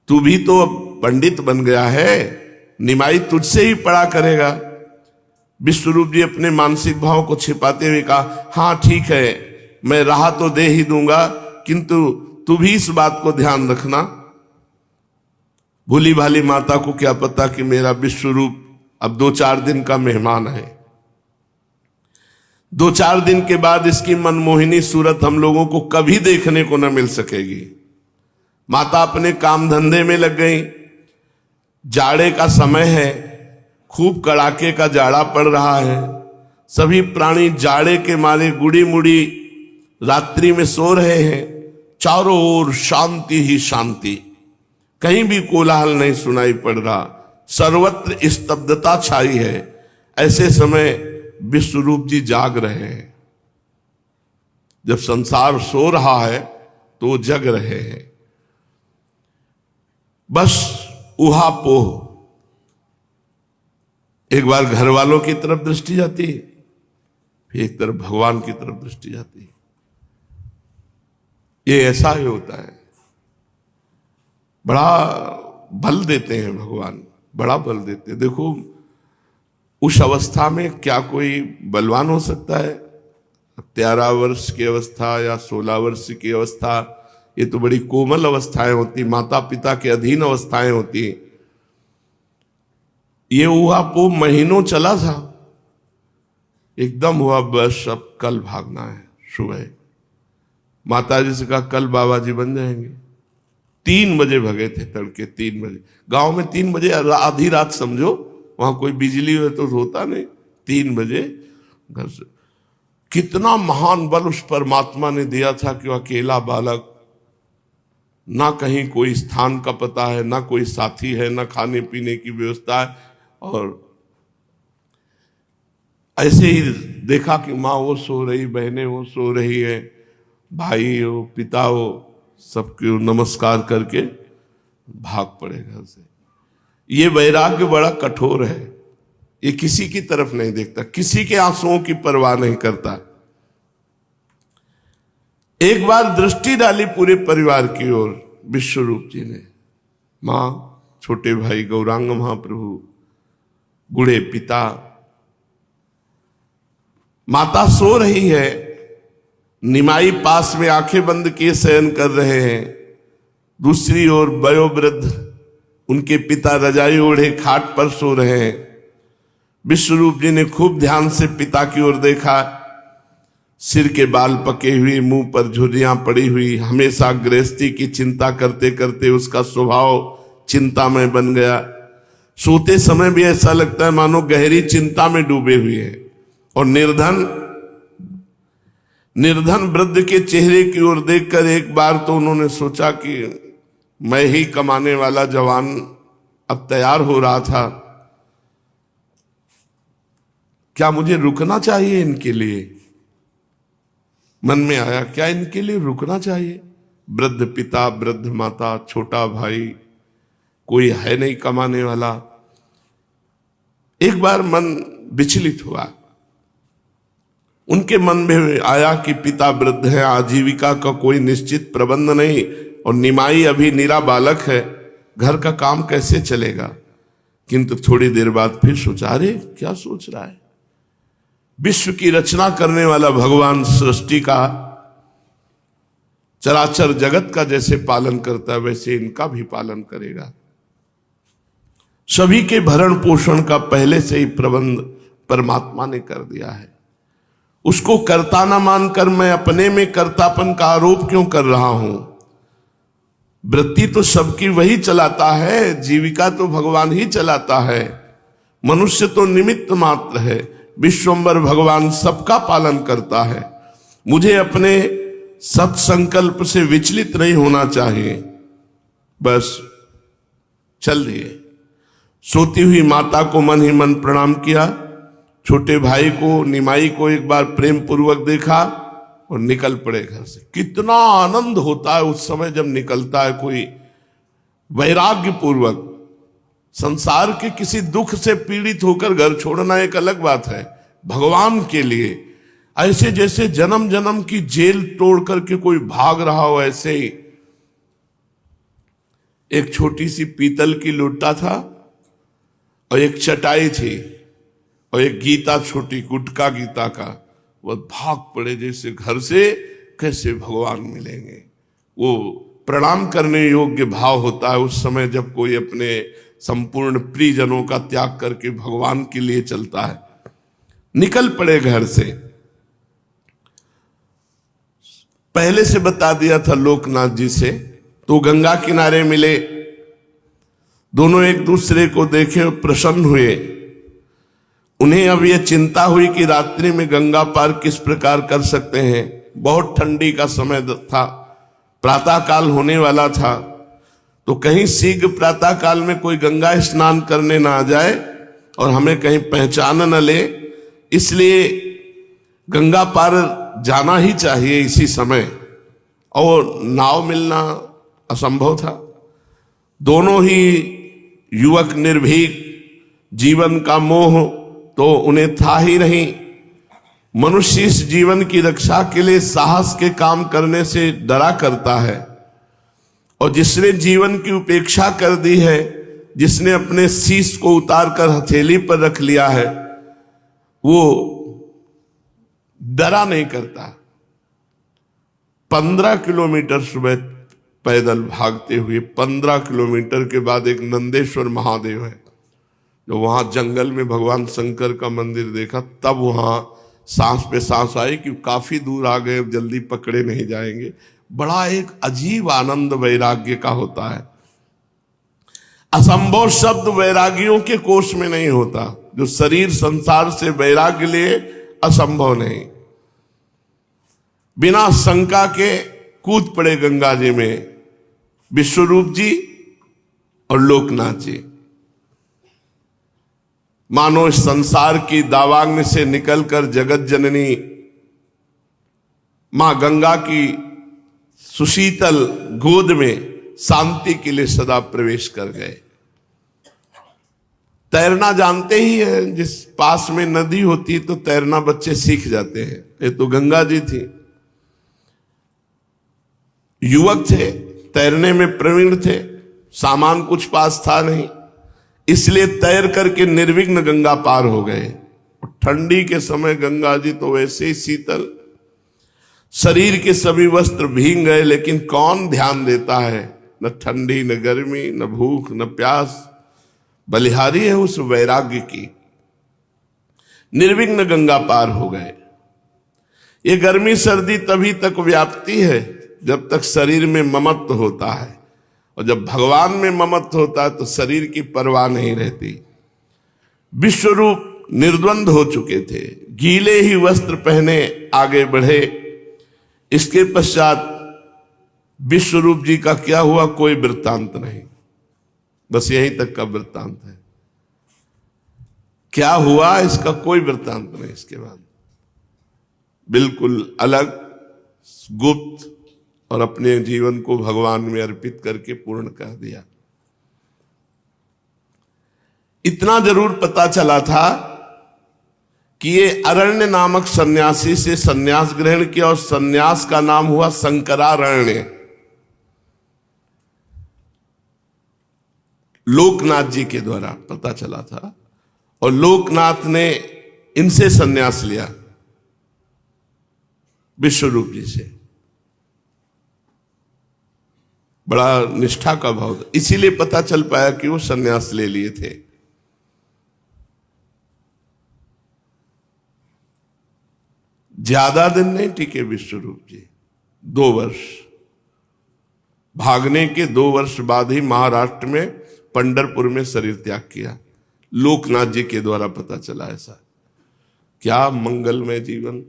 तू भी तो अब पंडित बन गया है, निमाई तुझसे ही पढ़ा करेगा। विश्वरूप जी अपने मानसिक भाव को छिपाते हुए कहा, हां ठीक है, मैं राह तो दे ही दूंगा, किंतु तू भी इस बात को ध्यान रखना, भूली भाली माता को क्या पता कि मेरा विश्वरूप अब 2-4 दिन का मेहमान है। 2-4 दिन के बाद इसकी मनमोहिनी सूरत हम लोगों को कभी देखने को न मिल सकेगी। माता अपने काम धंधे में लग गई। जाड़े का समय है, खूब कड़ाके का जाड़ा पड़ रहा है, सभी प्राणी जाड़े के मारे गुड़ी मुड़ी रात्रि में सो रहे हैं। चारों ओर शांति ही शांति, कहीं भी कोलाहल नहीं सुनाई पड़ रहा, सर्वत्र स्तब्धता छाई है। ऐसे समय विश्वरूप जी जाग रहे हैं। जब संसार सो रहा है तो जग रहे हैं। बस उहा पोह, एक बार घर वालों की तरफ दृष्टि जाती है, फिर एक तरफ भगवान की तरफ दृष्टि जाती है। ये ऐसा ही होता है, बड़ा बल देते हैं भगवान, बड़ा बल देते हैं। देखो उस अवस्था में क्या कोई बलवान हो सकता है? 13 वर्ष की अवस्था या 16 वर्ष की अवस्था, ये तो बड़ी कोमल अवस्थाएं होती, माता पिता के अधीन अवस्थाएं होती। ये हुआ वो महीनों चला था, एकदम हुआ बस अब कल भागना है। सुबह माता जी से कहा कल बाबा जी बन जाएंगे। 3 बजे भगे थे, तड़के 3 बजे। गांव में 3 बजे आधी रात समझो, वहां कोई बिजली हो तो होता नहीं। 3 बजे घर से, कितना महान बल उस परमात्मा ने दिया था कि अकेला बालक, ना कहीं कोई स्थान का पता है, ना कोई साथी है, ना खाने पीने की व्यवस्था है, और ऐसे ही देखा कि माँ वो सो रही, बहनें वो सो रही है, भाई हो, पिता हो, सबके नमस्कार करके भाग पड़े घर से। ये वैराग्य बड़ा कठोर है, ये किसी की तरफ नहीं देखता, किसी के आंसुओं की परवाह नहीं करता। एक बार दृष्टि डाली पूरे परिवार की ओर विश्वरूप जी ने, मां, छोटे भाई गौरांग महाप्रभु, बूढ़े पिता, माता सो रही है, निमाई पास में आंखें बंद किए शयन कर रहे हैं। दूसरी ओर वयोवृद्ध उनके पिता रजाई ओढ़े खाट पर सो रहे हैं। विश्वरूप जी ने खूब ध्यान से पिता की ओर देखा। सिर के बाल पके हुए, मुंह पर झुर्रियां पड़ी हुई, हमेशा गृहस्थी की चिंता करते करते उसका स्वभाव चिंतामय बन गया। सोते समय भी ऐसा लगता है मानो गहरी चिंता में डूबे हुए हैं। और निर्धन वृद्ध के चेहरे की ओर देखकर एक बार तो उन्होंने सोचा कि मैं ही कमाने वाला जवान अब तैयार हो रहा था, क्या मुझे रुकना चाहिए इनके लिए? मन में आया, क्या इनके लिए रुकना चाहिए? वृद्ध पिता, वृद्ध माता, छोटा भाई, कोई है नहीं कमाने वाला। एक बार मन विचलित हुआ, उनके मन में आया कि पिता वृद्ध है, आजीविका का कोई निश्चित प्रबंध नहीं, और निमाई अभी निरा बालक है, घर का काम कैसे चलेगा? किंतु थोड़ी देर बाद फिर सोचा, अरे क्या सोच रहा है? विश्व की रचना करने वाला भगवान सृष्टि का, चराचर जगत का जैसे पालन करता है वैसे इनका भी पालन करेगा। सभी के भरण पोषण का पहले से ही प्रबंध परमात्मा ने कर दिया है। उसको कर्ता ना मानकर मैं अपने में कर्तापन का आरोप क्यों कर रहा हूं? वृत्ति तो सबकी वही चलाता है, जीविका तो भगवान ही चलाता है, मनुष्य तो निमित्त मात्र है। विश्वम्बर भगवान सबका पालन करता है। मुझे अपने सत्संकल्प से विचलित नहीं होना चाहिए, बस चल दिए। सोती हुई माता को मन ही मन प्रणाम किया, छोटे भाई को, निमाई को एक बार प्रेम पूर्वक देखा और निकल पड़े घर से। कितना आनंद होता है उस समय जब निकलता है कोई वैराग्य पूर्वक। संसार के किसी दुख से पीड़ित होकर घर छोड़ना एक अलग बात है, भगवान के लिए ऐसे जैसे जन्म जन्म की जेल तोड़ करके कोई भाग रहा हो, ऐसे ही एक छोटी सी पीतल की लोटा था और एक चटाई थी और एक गीता, छोटी गुटका गीता का। वह भाग पड़े जैसे घर से कैसे भगवान मिलेंगे। वो प्रणाम करने योग्य भाव होता है उस समय जब कोई अपने संपूर्ण प्रियजनों का त्याग करके भगवान के लिए चलता है। निकल पड़े घर से। पहले से बता दिया था लोकनाथ जी से, तो गंगा किनारे मिले, दोनों एक दूसरे को देखे और प्रसन्न हुए। उन्हें अब यह चिंता हुई कि रात्रि में गंगा पार किस प्रकार कर सकते हैं। बहुत ठंडी का समय था, प्रातः काल होने वाला था, तो कहीं शीघ्र प्रातः काल में कोई गंगा स्नान करने ना आ जाए और हमें कहीं पहचान न ले, इसलिए गंगा पार जाना ही चाहिए इसी समय। और नाव मिलना असंभव था। दोनों ही युवक निर्भीक, जीवन का मोह तो उन्हें था ही नहीं। मनुष्य इस जीवन की रक्षा के लिए साहस के काम करने से डरा करता है, और जिसने जीवन की उपेक्षा कर दी है, जिसने अपने शीश को उतार कर हथेली पर रख लिया है, वो डरा नहीं करता। 15 किलोमीटर सुबह पैदल भागते हुए, 15 किलोमीटर के बाद एक नंदेश्वर महादेव है, जो वहां जंगल में भगवान शंकर का मंदिर देखा, तब वहां सांस पे सांस आई कि काफी दूर आ गए, जल्दी पकड़े नहीं जाएंगे। बड़ा एक अजीब आनंद वैराग्य का होता है। असंभव शब्द वैरागियों के कोष में नहीं होता। जो शरीर संसार से वैराग्य लिए असंभव नहीं, बिना शंका के कूद पड़े गंगा जी में विश्वरूप जी और लोकनाथ जी। मानो इस संसार की दावाग्नि से निकलकर जगत जननी मां गंगा की सुशीतल गोद में शांति के लिए सदा प्रवेश कर गए। तैरना जानते ही हैं, जिस पास में नदी होती तो तैरना बच्चे सीख जाते हैं। ये तो गंगा जी थी, युवक थे, तैरने में प्रवीण थे, सामान कुछ पास था नहीं, इसलिए तैर करके निर्विघ्न गंगा पार हो गए। ठंडी के समय गंगा जी तो वैसे ही शीतल, शरीर के सभी वस्त्र भीग गए, लेकिन कौन ध्यान देता है। न ठंडी, न गर्मी, न भूख, न प्यास, बलिहारी है उस वैराग्य की। निर्विघ्न गंगा पार हो गए। ये गर्मी सर्दी तभी तक व्याप्ति है जब तक शरीर में ममत्व होता है, और जब भगवान में ममत्व होता है तो शरीर की परवाह नहीं रहती। विश्वरूप निर्द्वंद हो चुके थे, गीले ही वस्त्र पहने आगे बढ़े। इसके पश्चात विश्वरूप जी का क्या हुआ, कोई वृत्तांत नहीं, बस यहीं तक का वृत्तांत है। क्या हुआ इसका कोई वृत्तांत नहीं। इसके बाद बिल्कुल अलग, गुप्त, और अपने जीवन को भगवान में अर्पित करके पूर्ण कर दिया। इतना जरूर पता चला था कि ये अरण्य नामक सन्यासी से सन्यास ग्रहण किया, और सन्यास का नाम हुआ शंकरारण्य। लोकनाथ जी के द्वारा पता चला था, और लोकनाथ ने इनसे सन्यास लिया, विश्वरूप जी से। बड़ा निष्ठा का भाव था, इसीलिए पता चल पाया कि वो सन्यास ले लिए थे। ज्यादा दिन नहीं टिके विश्वरूप जी, 2 वर्ष। भागने के 2 वर्ष बाद ही महाराष्ट्र में पंढरपुर में शरीर त्याग किया। लोकनाथ जी के द्वारा पता चला ऐसा। क्या मंगलमय जीवन।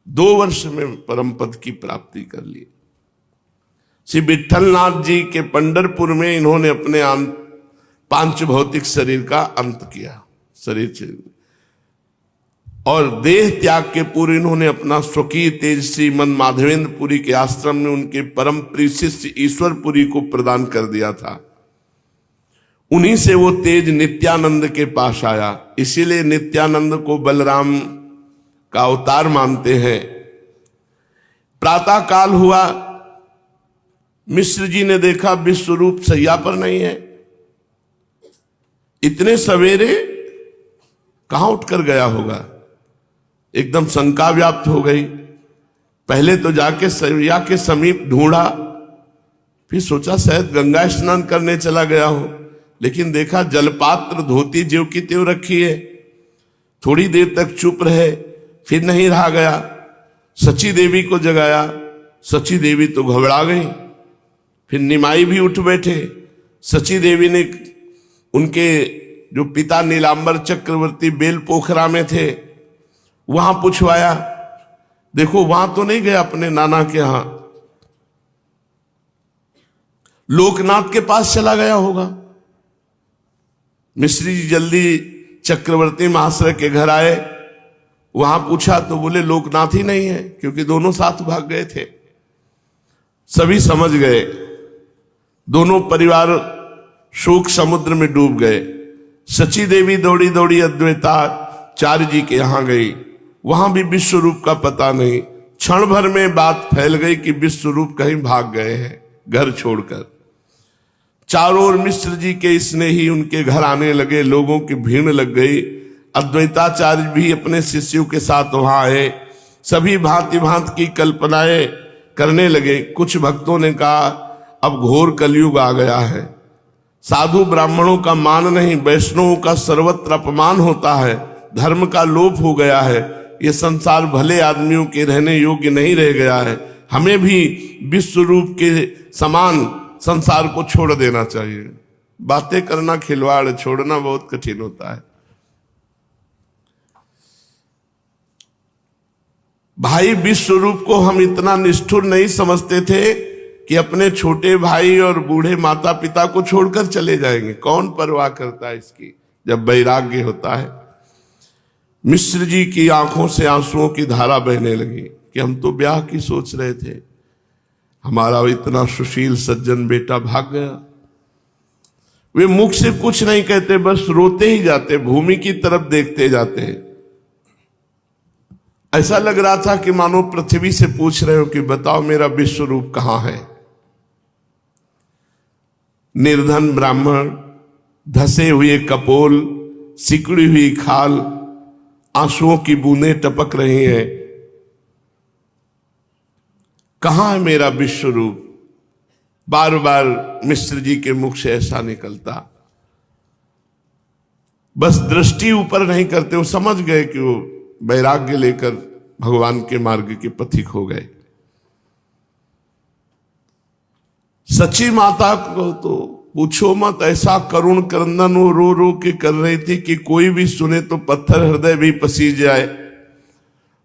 2 वर्ष में परम पद की प्राप्ति कर ली। श्री विठलनाथ जी के पंढरपुर में इन्होंने अपने पांच भौतिक शरीर का अंत किया, शरीर से, और देह त्याग के पूर्व इन्होंने अपना स्वकीय तेज श्री मन माधवेंद्रपुरी के आश्रम में उनके परम प्रिय शिष्य ईश्वरपुरी को प्रदान कर दिया था। उन्हीं से वो तेज नित्यानंद के पास आया। इसीलिए नित्यानंद को बलराम का अवतार मानते हैं। प्रातः काल हुआ, मिश्र जी ने देखा विश्वरूप सैया पर नहीं है। इतने सवेरे कहां उठकर गया होगा, एकदम शंका व्याप्त हो गई। पहले तो जाके सैया के समीप ढूंढा, फिर सोचा शायद गंगा स्नान करने चला गया हो, लेकिन देखा जलपात्र धोती ज्यों की त्यों रखी है। थोड़ी देर तक चुप रहे, फिर नहीं रहा गया। सची देवी को जगाया, सची देवी तो घबरा गई। फिर निमाई भी उठ बैठे। सची देवी ने उनके जो पिता नीलांबर चक्रवर्ती बेल पोखरा में थे वहां पूछवाया, देखो वहां तो नहीं गया अपने नाना के यहां, लोकनाथ के पास चला गया होगा। मिश्री जी जल्दी चक्रवर्ती महाशय के घर आए, वहां पूछा तो बोले लोकनाथ ही नहीं है, क्योंकि दोनों साथ भाग गए थे। सभी समझ गए, दोनों परिवार शोक समुद्र में डूब गए। सची देवी दौड़ी दौड़ी अद्वैताचार्य जी के यहां गई, वहां भी विश्वरूप का पता नहीं। क्षण भर में बात फैल गई कि विश्वरूप कहीं भाग गए हैं घर छोड़कर। चारों ओर मिश्र जी के स्नेही उनके घर आने लगे, लोगों की भीड़ लग गई। अद्वैताचार्य भी अपने शिष्यों के साथ वहां आए। सभी भांति भांति की कल्पनाएं करने लगे। कुछ भक्तों ने कहा अब घोर कलयुग आ गया है, साधु ब्राह्मणों का मान नहीं, वैष्णवों का सर्वत्र अपमान होता है, धर्म का लोप हो गया है, ये संसार भले आदमियों के रहने योग्य नहीं रह गया है, हमें भी विश्वरूप के समान संसार को छोड़ देना चाहिए। बातें करना खिलवाड़, छोड़ना बहुत कठिन होता है। भाई विश्वरूप को हम इतना निष्ठुर नहीं समझते थे कि अपने छोटे भाई और बूढ़े माता पिता को छोड़कर चले जाएंगे। कौन परवाह करता है इसकी, जब वैराग्य होता है। मिश्र जी की आंखों से आंसुओं की धारा बहने लगी कि हम तो ब्याह की सोच रहे थे, हमारा इतना सुशील सज्जन बेटा भाग गया। वे मुख से कुछ नहीं कहते, बस रोते ही जाते, भूमि की तरफ देखते जाते। ऐसा लग रहा था कि मानो पृथ्वी से पूछ रहे हो कि बताओ मेरा विश्वरूप कहां है। निर्धन ब्राह्मण, धसे हुए कपोल, सिकुड़ी हुई खाल, आंसुओं की बूंदें टपक रही हैं। कहां है मेरा विश्वरूप? बार बार मिश्र जी के मुख से ऐसा निकलता। बस दृष्टि ऊपर नहीं करते, वो समझ गए कि वो वैराग्य लेकर भगवान के मार्ग के पथिक हो गए। सची माता को तो पूछो मत, ऐसा करुण क्रंदन वो रो रो के कर रही थी कि कोई भी सुने तो पत्थर हृदय भी पसीज जाए।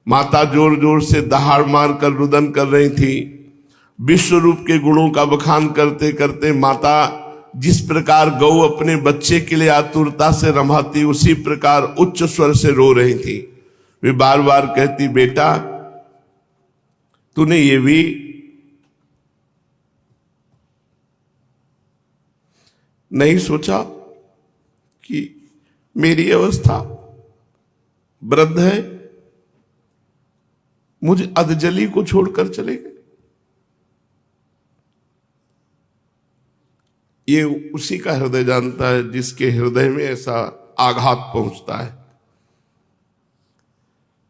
माता जोर जोर से दहाड़ मार कर रुदन कर रही थी। विश्वरूप के गुणों का बखान करते करते माता जिस प्रकार गौ अपने बच्चे के लिए आतुरता से रमाती, उसी प्रकार उच्च स्वर से रो रही थी। वे बार बार कहती, बेटा तूने ये भी नहीं सोचा कि मेरी अवस्था वृद्ध है, मुझ अधजली को छोड़कर चले गए। ये उसी का हृदय जानता है जिसके हृदय में ऐसा आघात पहुंचता है।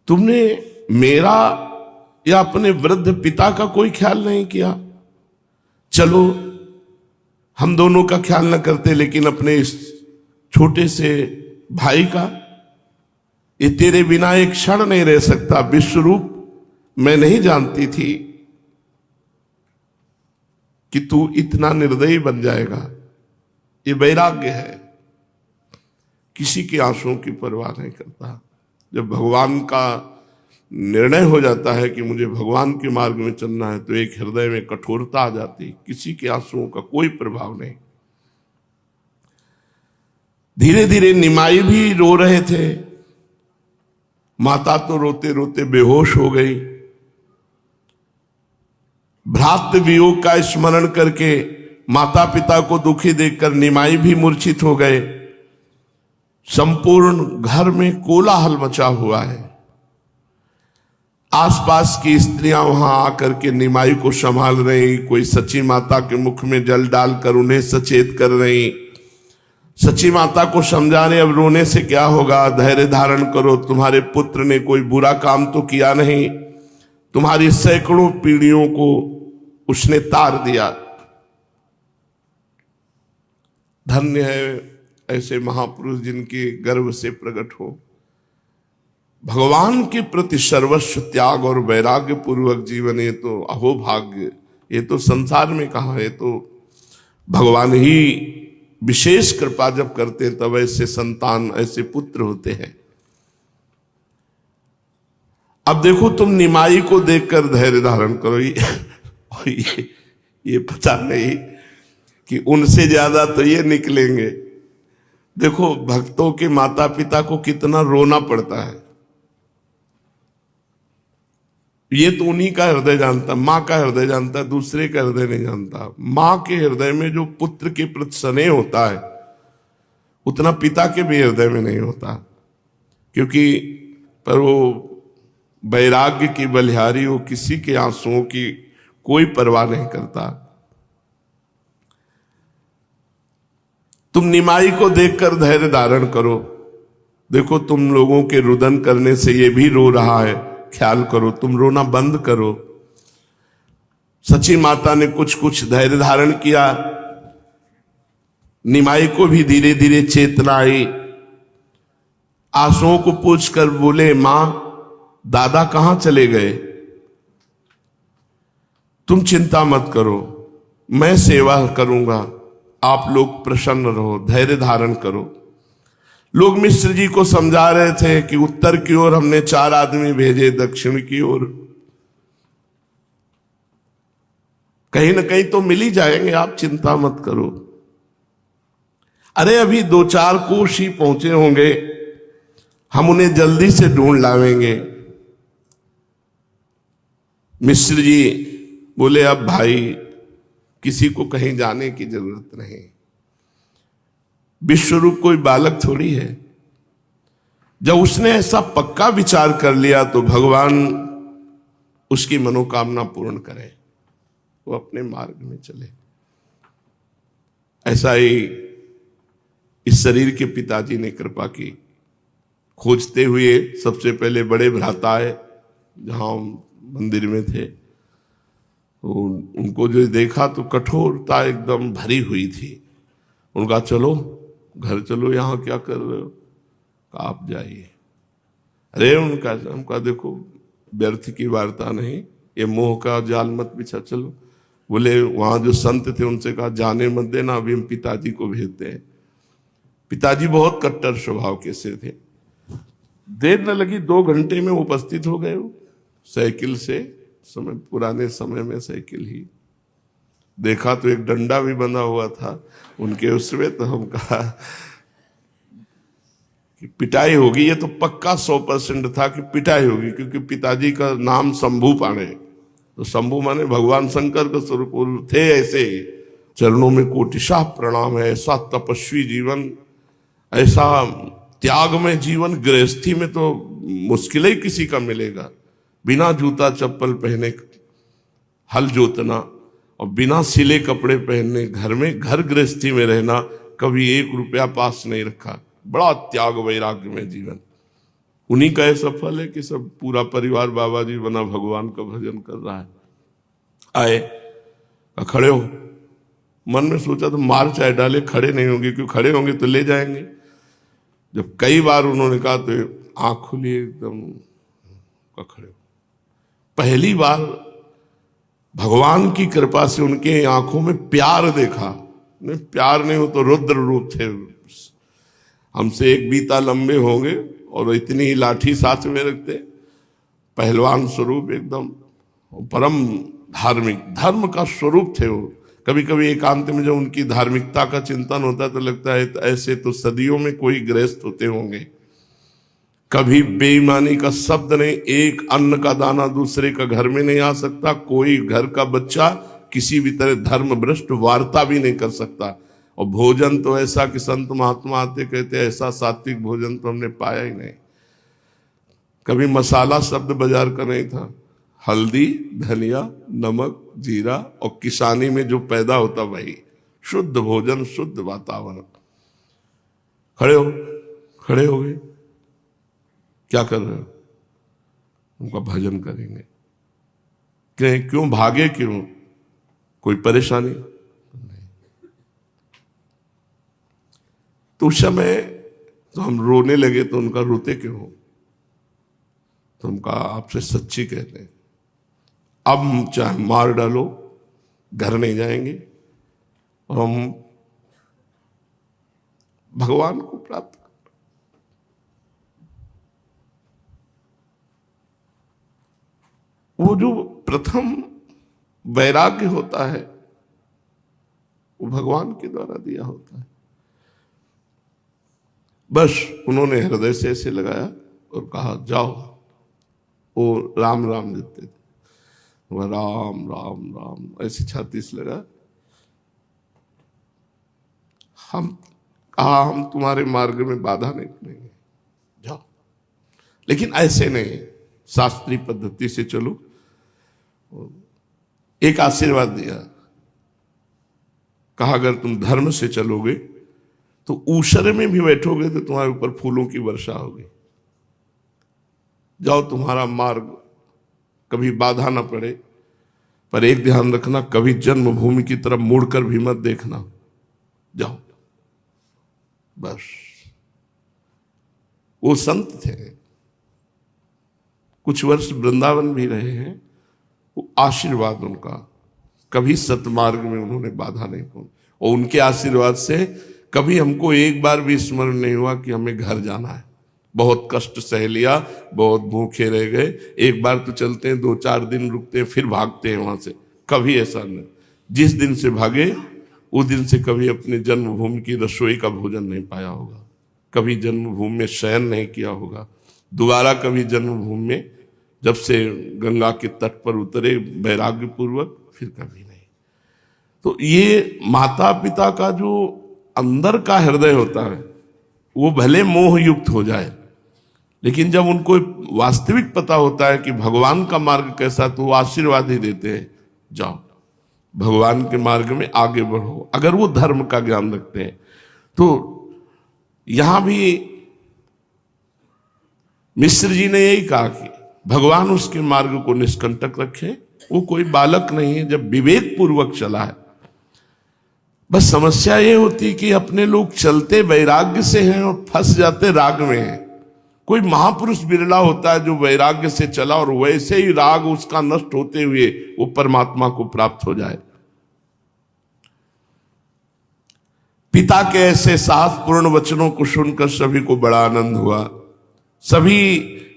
तुमने मेरा या अपने वृद्ध पिता का कोई ख्याल नहीं किया। चलो हम दोनों का ख्याल न करते, लेकिन अपने इस छोटे से भाई का, ये तेरे बिना एक क्षण नहीं रह सकता। विश्वरूप मैं नहीं जानती थी कि तू इतना निर्दयी बन जाएगा। ये वैराग्य है, किसी के आंसुओं की परवाह नहीं करता। जब भगवान का निर्णय हो जाता है कि मुझे भगवान के मार्ग में चलना है, तो एक हृदय में कठोरता आ जाती, किसी के आंसुओं का कोई प्रभाव नहीं। धीरे धीरे निमाई भी रो रहे थे। माता तो रोते रोते बेहोश हो गई। भ्रातृ वियोग का स्मरण करके माता पिता को दुखी देखकर निमाई भी मूर्छित हो गए। संपूर्ण घर में कोलाहल मचा हुआ है। आसपास की स्त्रियां वहां आकर के निमाई को संभाल रही, कोई सची माता के मुख में जल डालकर उन्हें सचेत कर रही। सची माता को समझा रहे अब रोने से क्या होगा, धैर्य धारण करो, तुम्हारे पुत्र ने कोई बुरा काम तो किया नहीं, तुम्हारी सैकड़ों पीढ़ियों को उसने तार दिया। धन्य है ऐसे महापुरुष जिनके गर्भ से प्रकट हो। भगवान के प्रति सर्वस्व त्याग और वैराग्य पूर्वक जीवन, ये तो अहो भाग्य। ये तो संसार में कहा है, तो भगवान ही विशेष कृपा जब करते हैं तब ऐसे संतान, ऐसे पुत्र होते हैं। अब देखो तुम निमाई को देखकर धैर्य धारण करो। ये पता नहीं कि उनसे ज्यादा तो ये निकलेंगे। देखो भक्तों के माता पिता को कितना रोना पड़ता है, ये तो उन्हीं का हृदय जानता, माँ का हृदय जानता, दूसरे का हृदय नहीं जानता। माँ के हृदय में जो पुत्र के प्रति स्नेह होता है उतना पिता के भी हृदय में नहीं होता, क्योंकि पर वो वैराग्य की बलिहारी, वो किसी के आंसुओं की कोई परवाह नहीं करता। तुम निमाई को देखकर धैर्य धारण करो। देखो तुम लोगों के रुदन करने से ये भी रो रहा है, ख्याल करो, तुम रोना बंद करो। सची माता ने कुछ कुछ धैर्य धारण किया। निमाई को भी धीरे धीरे चेतना आई। आंसुओं को पूछकर बोले, मां दादा कहां चले गए? तुम चिंता मत करो, मैं सेवा करूंगा, आप लोग प्रसन्न रहो, धैर्य धारण करो। लोग मिश्र जी को समझा रहे थे कि उत्तर की ओर हमने 4 आदमी भेजे, दक्षिण की ओर कहीं ना कहीं तो मिल ही जाएंगे, आप चिंता मत करो। अरे अभी 2-4 कोष ही पहुंचे होंगे, हम उन्हें जल्दी से ढूंढ लावेंगे। मिश्र जी बोले, अब भाई किसी को कहीं जाने की जरूरत नहीं, विश्वरूप कोई बालक थोड़ी है। जब उसने ऐसा पक्का विचार कर लिया तो भगवान उसकी मनोकामना पूर्ण करे, वो अपने मार्ग में चले। ऐसा ही इस शरीर के पिताजी ने कृपा की। खोजते हुए सबसे पहले बड़े भ्राता आए, जहां मंदिर में थे। उनको जो देखा तो कठोरता एकदम भरी हुई थी। उनका चलो घर चलो, यहां क्या कर रहे हो? आप जाइए। अरे उनका देखो व्यर्थ की वार्ता नहीं, ये मोह का जाल मत बिछा, चलो। बोले वहां जो संत थे उनसे कहा जाने मत देना, अभी हम पिताजी को भेजते हैं। पिताजी बहुत कट्टर स्वभाव के से थे। देर न लगी, 2 घंटे में उपस्थित हो गए। साइकिल से, पुराने समय में साइकिल ही देखा तो एक डंडा भी बंधा हुआ था उनके उसमें। तो हम कहा कि पिटाई होगी, ये तो पक्का 100% था कि पिटाई होगी, क्योंकि पिताजी का नाम शंभू पाणे, तो शंभू माने भगवान शंकर का स्वरूप थे। ऐसे चरणों में कोटिशाह प्रणाम है। ऐसा तपस्वी जीवन, ऐसा त्यागमय जीवन गृहस्थी में तो मुश्किल ही किसी का मिलेगा। बिना जूता चप्पल पहने हल जोतना और बिना सिले कपड़े पहनने घर गृहस्थी में रहना, कभी 1 रुपया पास नहीं रखा। बड़ा त्याग वैराग्य में जीवन। उन्हीं का ऐसा फल है कि सब पूरा परिवार बाबा जी बना, भगवान का भजन कर रहा है। आए, खड़े हो। मन में सोचा तो मार चाहे डाले, खड़े नहीं होंगे, क्यों खड़े होंगे तो ले जाएंगे। जब कई बार उन्होंने कहा तो आंख खुली एकदम, खड़े हो। पहली बार भगवान की कृपा से उनके आंखों में प्यार देखा। नहीं प्यार नहीं हो तो रुद्र रूप थे। हमसे 1 बीता लंबे होंगे और इतनी ही लाठी साथ में रखते, पहलवान स्वरूप एकदम, परम धार्मिक, धर्म का स्वरूप थे वो। कभी कभी एकांत में जब उनकी धार्मिकता का चिंतन होता है तो लगता है ऐसे तो सदियों में कोई गृहस्थ होते होंगे। कभी बेईमानी का शब्द नहीं, एक अन्न का दाना दूसरे का घर में नहीं आ सकता। कोई घर का बच्चा किसी भी तरह धर्म भ्रष्ट वार्ता भी नहीं कर सकता। और भोजन तो ऐसा कि संत महात्मा आते कहते ऐसा सात्विक भोजन तो हमने पाया ही नहीं। कभी मसाला शब्द बाजार का नहीं था। हल्दी, धनिया, नमक, जीरा और किसानी में जो पैदा होता वही शुद्ध भोजन, शुद्ध वातावरण। खड़े हो गए, क्या कर रहे हो? उनका भजन करेंगे। क्यों भागे? क्यों? कोई परेशानी नहीं। तो उस समय तो हम रोने लगे, तो उनका रोते क्यों हो? तो उनका आपसे सच्ची कहते हैं, अब चाहे मार डालो, घर नहीं जाएंगे और हम भगवान को प्राप्त। वो जो प्रथम वैराग्य होता है वो भगवान के द्वारा दिया होता है। बस उन्होंने हृदय से ऐसे लगाया और कहा जाओ। वो राम राम देते थे, वह राम राम राम ऐसे छाती से लगा। हम तुम्हारे मार्ग में बाधा नहीं करेंगे, जाओ, लेकिन ऐसे नहीं, शास्त्रीय पद्धति से चलो। एक आशीर्वाद दिया, कहा अगर तुम धर्म से चलोगे तो ऊषर में भी बैठोगे तो तुम्हारे ऊपर फूलों की वर्षा होगी। जाओ, तुम्हारा मार्ग कभी बाधा ना पड़े, पर एक ध्यान रखना, कभी जन्मभूमि की तरफ मुड़कर भी मत देखना, जाओ। बस वो संत थे, कुछ वर्ष वृंदावन भी रहे हैं। वो आशीर्वाद उनका, कभी सतमार्ग में उन्होंने बाधा नहीं पहुंची, और उनके आशीर्वाद से कभी हमको एक बार भी स्मरण नहीं हुआ कि हमें घर जाना है। बहुत कष्ट सह लिया, बहुत भूखे रह गए, एक बार तो चलते हैं, 2-4 दिन रुकते हैं, फिर भागते हैं वहां से। कभी ऐसा नहीं। जिस दिन से भागे उस दिन से कभी अपने जन्मभूमि की रसोई का भोजन नहीं पाया होगा, कभी जन्मभूमि में शयन नहीं किया होगा, दोबारा कभी जन्मभूमि में जब से गंगा के तट पर उतरे वैराग्य पूर्वक, फिर कभी नहीं। तो ये माता पिता का जो अंदर का हृदय होता है वो भले मोह युक्त हो जाए, लेकिन जब उनको वास्तविक पता होता है कि भगवान का मार्ग कैसा, तो वो आशीर्वाद ही देते हैं, जाओ भगवान के मार्ग में आगे बढ़ो, अगर वो धर्म का ज्ञान रखते हैं। तो यहां भी मिश्र जी ने यही कहा कि भगवान उसके मार्ग को निष्कंटक रखे। वो कोई बालक नहीं है, जब विवेक पूर्वक चला है। बस समस्या ये होती कि अपने लोग चलते वैराग्य से हैं और फंस जाते राग में हैं। कोई महापुरुष बिरला होता है जो वैराग्य से चला और वैसे ही राग उसका नष्ट होते हुए वो परमात्मा को प्राप्त हो जाए। पिता के ऐसे साहसपूर्ण वचनों को सुनकर सभी को बड़ा आनंद हुआ। सभी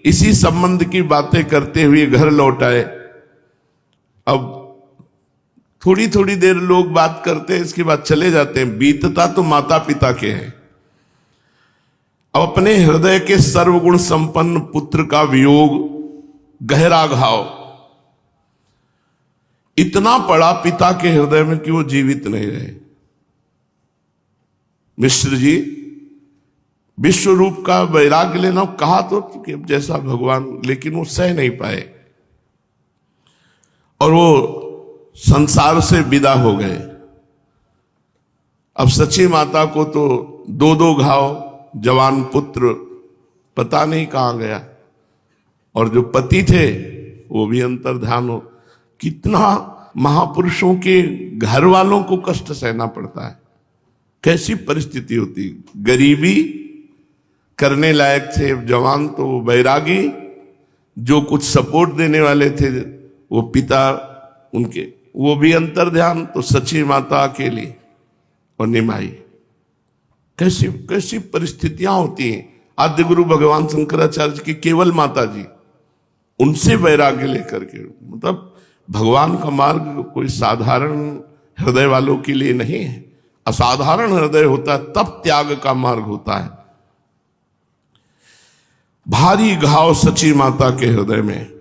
इसी संबंध की बातें करते हुए घर लौट आए। अब थोड़ी थोड़ी देर लोग बात करते हैं, इसके बाद चले जाते हैं। बीतता तो माता पिता के हैं। अब अपने हृदय के सर्वगुण संपन्न पुत्र का वियोग, गहरा घाव इतना पड़ा पिता के हृदय में कि वो जीवित नहीं रहे। मिश्र जी विश्व रूप का वैराग्य लेना कहा तो कि जैसा भगवान, लेकिन वो सह नहीं पाए और वो संसार से विदा हो गए। अब सची माता को तो 2-2 घाव, जवान पुत्र पता नहीं कहां गया, और जो पति थे वो भी अंतर्ध्यान हो। कितना महापुरुषों के घर वालों को कष्ट सहना पड़ता है, कैसी परिस्थिति होती। गरीबी करने लायक थे जवान, तो वैरागी जो कुछ सपोर्ट देने वाले थे वो पिता उनके, वो भी अंतर्ध्यान, तो सची माता अकेली और निमाई। कैसी कैसी परिस्थितियां होती हैं। आद्य गुरु भगवान शंकराचार्य की केवल माता जी, उनसे वैराग्य लेकर के, मतलब भगवान का मार्ग कोई साधारण हृदय वालों के लिए नहीं है। असाधारण हृदय होता है तब त्याग का मार्ग होता है। भारी घाव सची माता के हृदय में।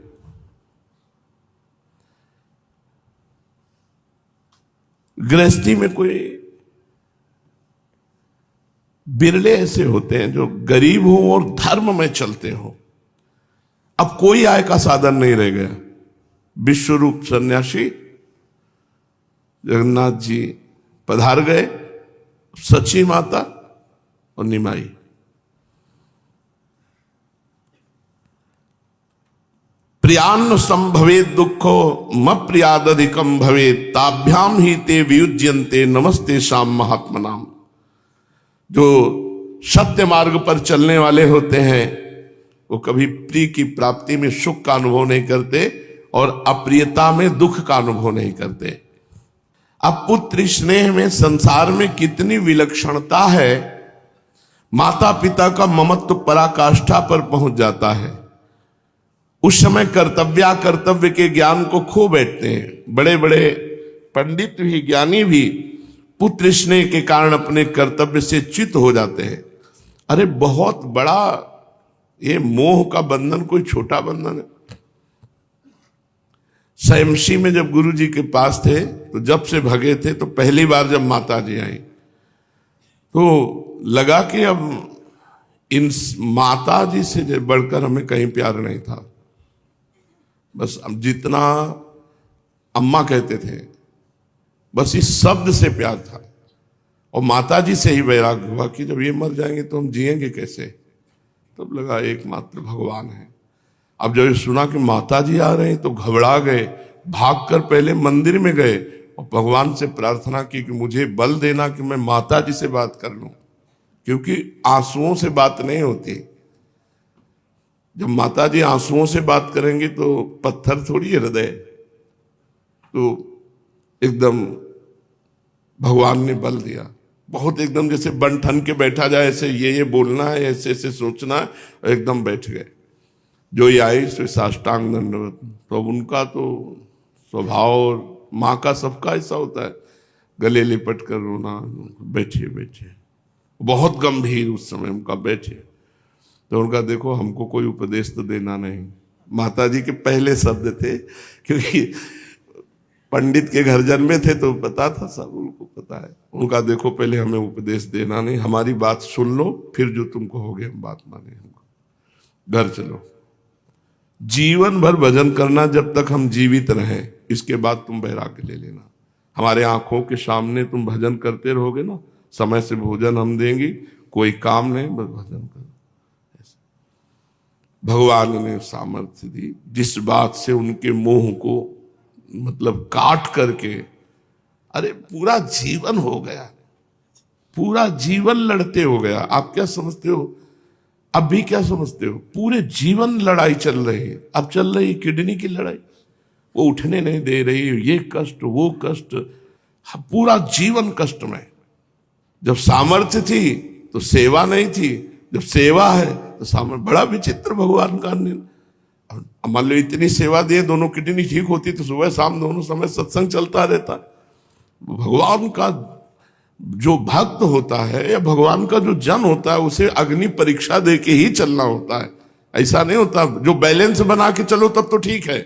गृहस्थी में कोई बिरले ऐसे होते हैं जो गरीब हो और धर्म में चलते हो। अब कोई आय का साधन नहीं रह गया। विश्वरूप सन्यासी जगन्नाथ जी पधार गए, सची माता और निमाई। प्रियान्न संभवेत दुखो म प्रियादधिकम भवेत ताभ्याम ही ते वियुज्यन्ते नमस्ते शाम महात्मनाम। जो सत्य मार्ग पर चलने वाले होते हैं वो कभी प्रिय की प्राप्ति में सुख का अनुभव नहीं करते और अप्रियता में दुख का अनुभव नहीं करते। अब पुत्र स्नेह में संसार में कितनी विलक्षणता है। माता पिता का ममत्व पराकाष्ठा पर पहुंच जाता है। उस समय कर्तव्य के ज्ञान को खो बैठते हैं। बड़े बड़े पंडित भी, ज्ञानी भी पुत्र स्नेह के कारण अपने कर्तव्य से च्युत हो जाते हैं। अरे बहुत बड़ा ये मोह का बंधन कोई छोटा बंधन है। स्वयंसी में जब गुरु जी के पास थे तो जब से भगे थे, तो पहली बार जब माता जी आई तो लगा कि अब इन माता जी से बढ़कर हमें कहीं प्यार नहीं था। बस अब जितना अम्मा कहते थे बस इस शब्द से प्यार था। और माता जी से ही वैराग्य हुआ कि जब ये मर जाएंगे तो हम जिएंगे कैसे। तब लगा एकमात्र भगवान है। अब जब सुना कि माता जी आ रहे हैं तो घबरा गए, भागकर पहले मंदिर में गए और भगवान से प्रार्थना की कि मुझे बल देना कि मैं माता जी से बात कर लूं, क्योंकि आंसुओं से बात नहीं होती। जब माता जी आंसुओं से बात करेंगी तो पत्थर थोड़ी हृदय, तो एकदम भगवान ने बल दिया। बहुत एकदम जैसे बन ठन के बैठा जाए, ऐसे ये बोलना है, ऐसे ऐसे सोचना है, और एकदम बैठ गए। जो ये आई सो साष्टांग दंडवत। तो उनका तो स्वभाव और माँ का सबका ऐसा होता है, गले लिपट कर रोना, बैठिए बैठिए, बहुत गंभीर उस समय उनका बैठिए। तो उनका देखो हमको कोई उपदेश तो देना नहीं। माता जी के पहले शब्द थे, क्योंकि पंडित के घर जन्मे थे तो पता था, सब उनको पता है। उनका देखो पहले हमें उपदेश देना नहीं, हमारी बात सुन लो, फिर जो तुम कहोगे हम बात माने। हमको घर चलो, जीवन भर भजन करना जब तक हम जीवित रहें, इसके बाद तुम वैराग्य ले लेना। हमारे आंखों के सामने तुम भजन करते रहोगे ना, समय से भोजन हम देंगे, कोई काम नहीं, बस भजन करो। भगवान ने सामर्थ्य दी जिस बात से उनके मोह को मतलब काट करके, अरे पूरा जीवन हो गया, पूरा जीवन लड़ते हो गया। आप क्या समझते हो, अब भी क्या समझते हो, पूरे जीवन लड़ाई चल रही है। अब चल रही किडनी की लड़ाई, वो उठने नहीं दे रही, ये कष्ट वो कष्ट, पूरा जीवन कष्ट में। जब सामर्थ्य थी तो सेवा नहीं थी, जब सेवा है तो सामर्थ्य। बड़ा विचित्र भगवान का निर्णय। मान लो इतनी सेवा दिए, दोनों किडनी ठीक होती तो सुबह शाम दोनों समय सत्संग चलता रहता। भगवान का जो भक्त होता है या भगवान का जो जन होता है उसे अग्नि परीक्षा दे के ही चलना होता है। ऐसा नहीं होता जो बैलेंस बना के चलो तब तो ठीक है,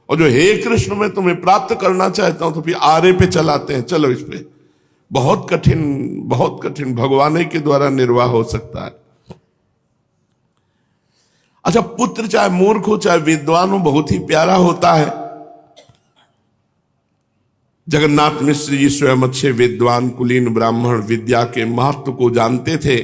और जो हे कृष्ण मैं तुम्हें प्राप्त करना चाहता हूं तो फिर आरे पे चलाते हैं, चलो इस पे। बहुत कठिन भगवान के द्वारा निर्वाह हो सकता है। अच्छा, पुत्र चाहे मूर्ख हो चाहे विद्वान हो बहुत ही प्यारा होता है। जगन्नाथ मिश्र जी स्वयं अच्छे विद्वान कुलीन ब्राह्मण विद्या के महत्व को जानते थे।